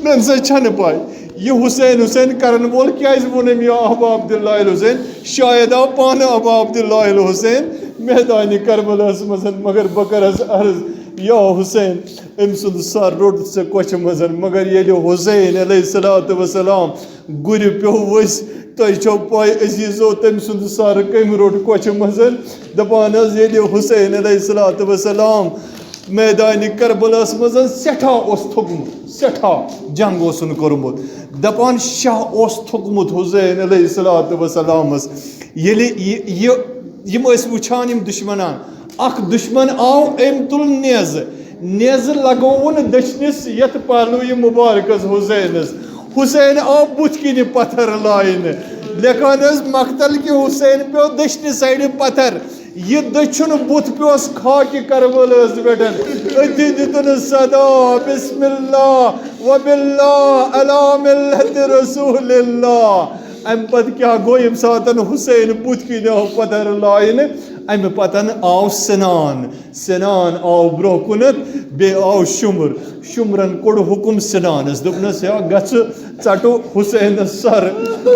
Speaker 3: مےٚ نسا چھَنہٕ پاے یہ حسین حسین کرن وول کیازِ ووٚن أمۍ یا ابا عبداللہ الحسین. شاید آو پانہٕ ابا عبداللہ الحسین میدانہِ کربلاہس منٛز. مگر بہٕ کَرس عرض یا حسین أمۍ سُنٛد سر روٚٹ ژےٚ کۄچھِ منٛز. مگر ییٚلہِ حسین علیہ الصلوۃ والسلام گُرِ پیوٚو ؤسۍ تۄہہِ چھو پاے عزیٖزو تٔمۍ سُنٛد سر کٔمۍ روٚٹ کۄچھِ منٛز. دپان حظ ییٚلہِ حسین علیہ الصلوۃ والسلام میدانہِ کربلاہس منٛز سٮ۪ٹھاہ اوس تھوٚکمُت، سٮ۪ٹھاہ جنگ اوسُن کوٚرمُت. دپان شاہ اوس تھوٚکمُت حسین علیہ الصلوۃ والسلامس. ییٚلہِ یِم ٲسۍ وٕچھان یِم دُشمنان، اکھ دُشمن آو أمۍ تُل نیزٕ، نیزٕ لگووُن دٔچھنِس یتھ پہلوٗ مُبارکس حسینس. حسین آو بُتھِ کِنہِ پتھر لاینہٕ. لیکھان ٲس مقتل کہِ حسین پیوٚو دٔچھنہِ سایڈٕ پتھر، یہِ دٔچھُن بُتھ پیوٚس خاکہِ کربلہس پٮ۪ٹھ. أتھی دِتُن صدا بسم اللہ وباللہ علی ملت رسول اللہ. امہِ پتہٕ کیٛاہ گوٚو ییٚمہِ ساتہٕ حسین بُتھِ کِنۍ آو پتھر لاینہٕ، امہِ پتہٕ آو سِنان. سِنان آو برٛونٛہہ کُنتھ، بیٚیہِ آو شُمر. شُمرن کوٚڑ حُکُم سِنانس، دوٚپنس یا گژھٕ ژٹو حسینس سر،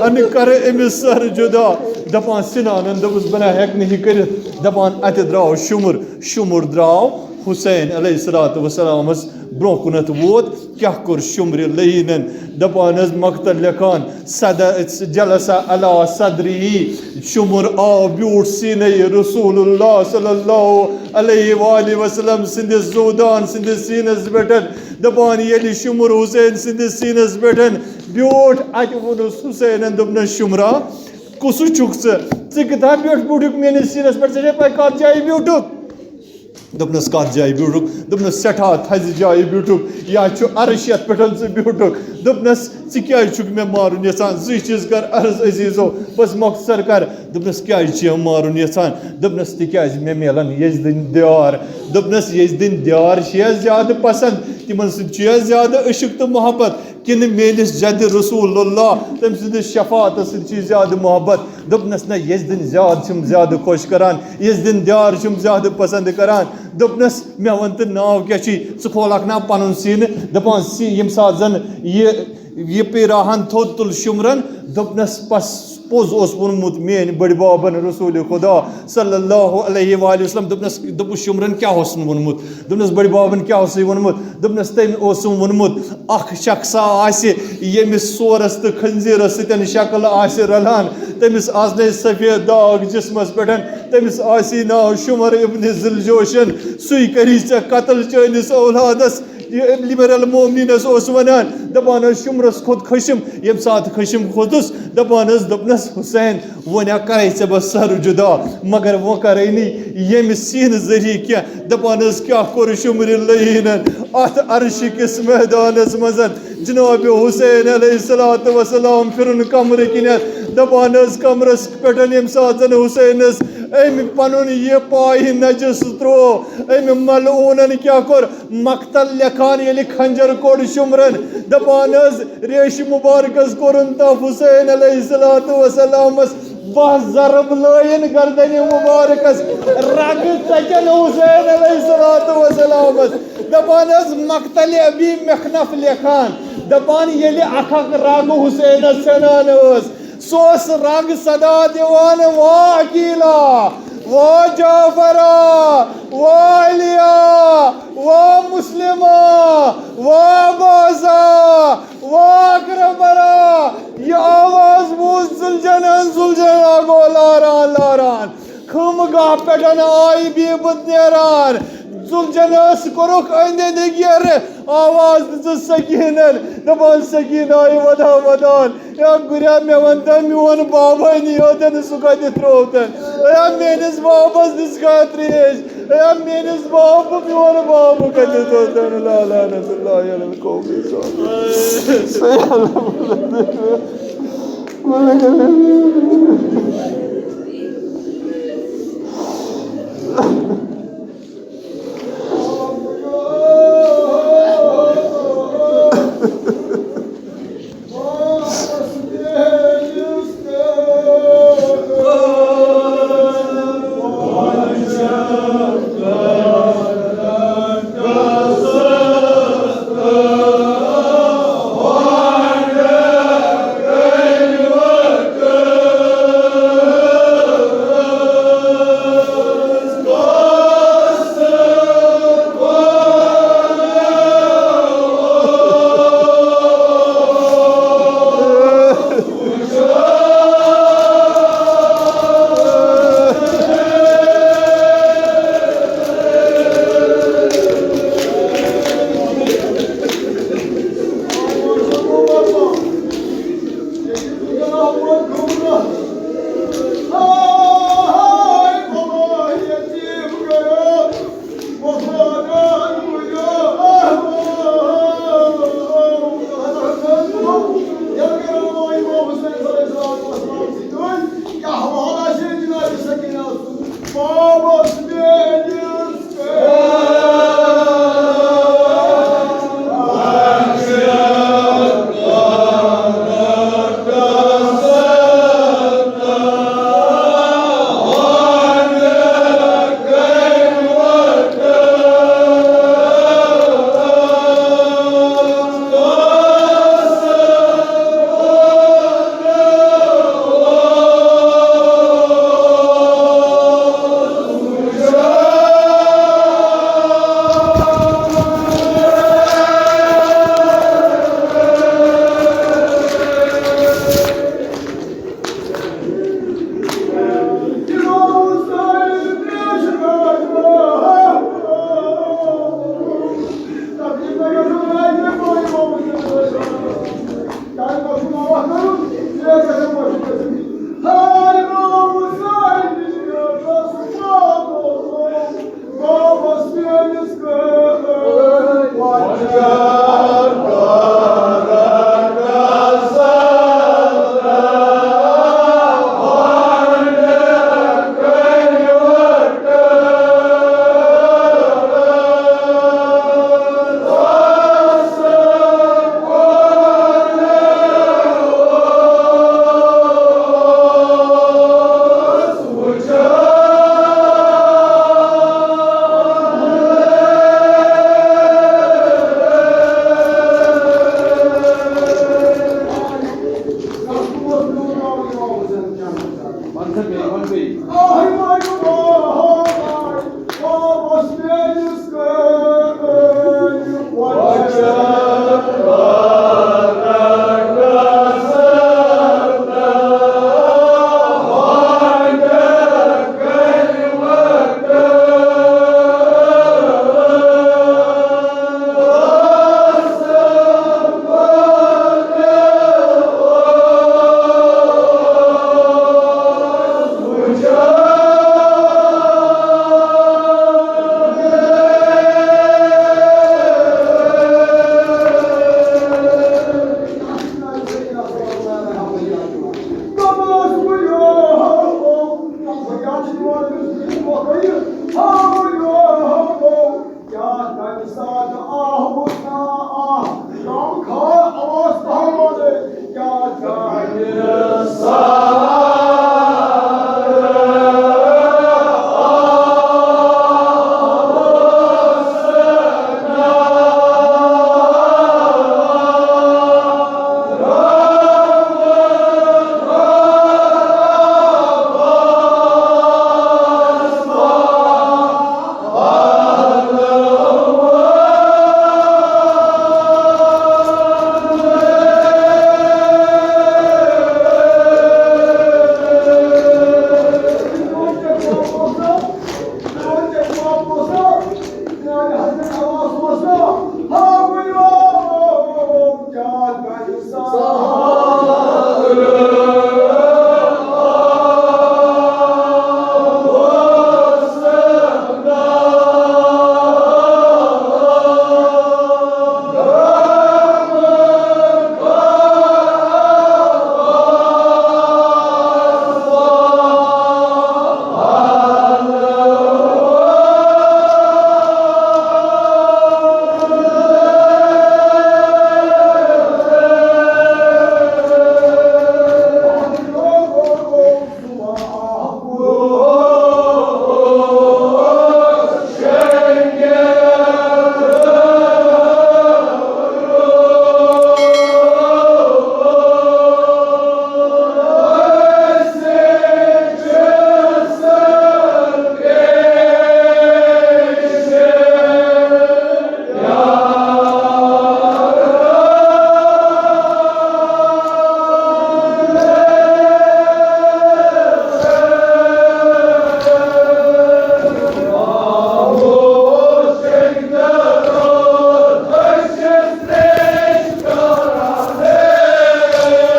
Speaker 3: انہٕ کرٕ أمِس سر جُدا. دپان سِنانن دوٚپُس بہٕ نہ ہٮ۪کہٕ نہٕ یہِ کٔرِتھ. دپان اتہِ درٛاو شُمر، شُمر درٛاو حسین علیہ الصلوۃ والسلامس برٛونٛہہ کُنتھ ووت. کیٛاہ کوٚر شُمرِ لعیٖنن؟ دپان حظ مقتل لیکھان جلسہ علی صدری. شُمر آو بیوٗٹھ سیٖنے رسول اللہ صلی اللہ علیہ وآلہ وسلم سٕنٛدِس زودان سٕنٛدِس سیٖنس پٮ۪ٹھ. دپان ییٚلہِ شُمر حسین سٕنٛدِس سیٖنس پٮ۪ٹھ بیوٗٹھ اتہِ ووٚنُس حسینن، دوٚپنس شُمرا کُسُے چھُکھ ژٕ کِتھا پٮ۪ٹھ بیوٗٹھُکھ میٲنِس سیٖنس پٮ۪ٹھ؟ ژےٚ چھےٚ پاے کتھ جایہِ بیوٗٹھُکھ؟ دوٚپنس کتھ جایہِ بیوٗٹھُکھ؟ دوٚپنس سٮ۪ٹھاہ تھزِ جایہِ بیوٗٹھُکھ، یا چھُ عرش یتھ پٮ۪ٹھ ژٕ بیوٗٹھُکھ. دوٚپنس ژٕ کیازِ چھُکھ مےٚ مارُن یژھان؟ زٕے چیٖز کر عرض عزیٖزو، بس مۄختصر کر. دوٚپنس کیازِ چھِ یِم مارُن یژھان؟ دوٚپنس تِکیازِ مےٚ مِلن یزدٕنۍ دیار. دوٚپنس یزدٕنۍ دیار چھِیا زیادٕ پسنٛد، تِمن سۭتۍ چھُیا زیادٕ عشق تہٕ محبت، کِنہٕ میٲنِس جدِ رسول اللہ تٔمۍ سٕنٛدِس شفاعتس سۭتۍ چھِ زیادٕ محبت؟ دوٚپنس نہ یزدٕنۍ زیادٕ چھِم زیادٕ خۄش کران، یزدٕنۍ دیار چھِم زیادٕ پسنٛد کران. دوٚپنس مےٚ وَن تہٕ ناو کیٛاہ چھُے؟ ژٕ کھولکھ نا پنُن سیٖنہٕ؟ دپان ییٚمہِ ساتہٕ زن یہِ پیراہن تھوٚد تُل شُمرن. دوٚپنس بس پوٚز اوس ووٚنمُت میٲنۍ بٔڑۍ بابن رسول خدا صلی اللہ علیہ وآلہ وسلم. دوٚپُس شُمرن کیٛاہ اوسُن ووٚنمُت؟ دوٚپنس بٔڑۍ بابن کیٛاہ اوسُے ووٚنمُت؟ دوٚپنس تٔمۍ اوسُم ووٚنمُت اکھ شخصا آسہِ ییٚمِس سورس تہٕ خنزیٖرس سۭتۍ شکل آسہِ رلان، تٔمِس آسنے سفید داغ جسمس پٮ۪ٹھ، تٔمِس آسی ناو شُمر ابن ذوالجوشن. سُے کری ژےٚ قتل چٲنِس اولادس. یہ امیر المومنیٖنس اوس ونان. دپان ٲسۍ شُمرس کھوٚت خٔشِم. ییٚمہِ ساتہٕ خٔشِم کھوٚتُس دپان ٲس دوٚپنس حسین وۄنۍ کرے ژےٚ بہٕ سر جُدا، مگر وۄنۍ کرے نہٕ ییٚمہِ سیٖنہٕ ذٔریعہٕ کینٛہہ. دپان ٲس کیٛاہ کوٚر شُمرِ لعیٖنن اتھ عرشہِ کِس میدانس منٛز جناب حسین علیہ الصلوۃ والسلام پھِرُن کمرٕ کِنٮ۪تھ. دپان ٲس کمرس پٮ۪ٹھ ییٚمہِ ساتہٕ حسینس أمۍ پنُن یہِ پایہِ نجس تروو، أمۍ ملعوٗنن کیٛاہ کوٚر؟ مقتل لیکھان ییٚلہِ کھنجر کوٚڑ شُمرن. دپان ٲس ریشہِ مُبارکس کوٚرُن تف حسین علیہ الصلوۃ والسلامس 12 ضرب لٲیِن گردنہِ مُبارکس، رگہٕ ژَٹٮ۪ن حسین علیہ الصلوۃ والسلامس. دپان ٲس مقتلِ ابی مخنف لیکھان. دپان ییٚلہِ اکھ اکھ رگ حسینس ژھٮ۪نان ٲس، سُہ اوس رگ صدا دِوان وا عقیٖلا، وا جعفرا، وا علیٰ، وا مسلمہ، وا عباسہ، وا اکرمرا. یہ آواز بوٗز ذوالجناحن، ذوالجناح گوٚو لاران لاران. خٲمہٕ گاہ پٮ۪ٹھ آیہِ بیٖبت نیران. ذوالجناحس کوٚرُکھ أنٛدۍ أنٛدۍ گیرٕ. آواز دِژٕس سکیٖنن. دپان سکیٖن آیہِ ودان ودان. یا گُریا مےٚ وَن تہٕ میون بابا نِیوتن سُہ کتہِ ترٛووتن؟ یا میٲنِس بابس دِژکھا تریش؟ یا میٲنِس بابہٕ میون بابہٕ کتہِ تھوٚوتن؟ لعنت اللہ علی القوم الظالمین.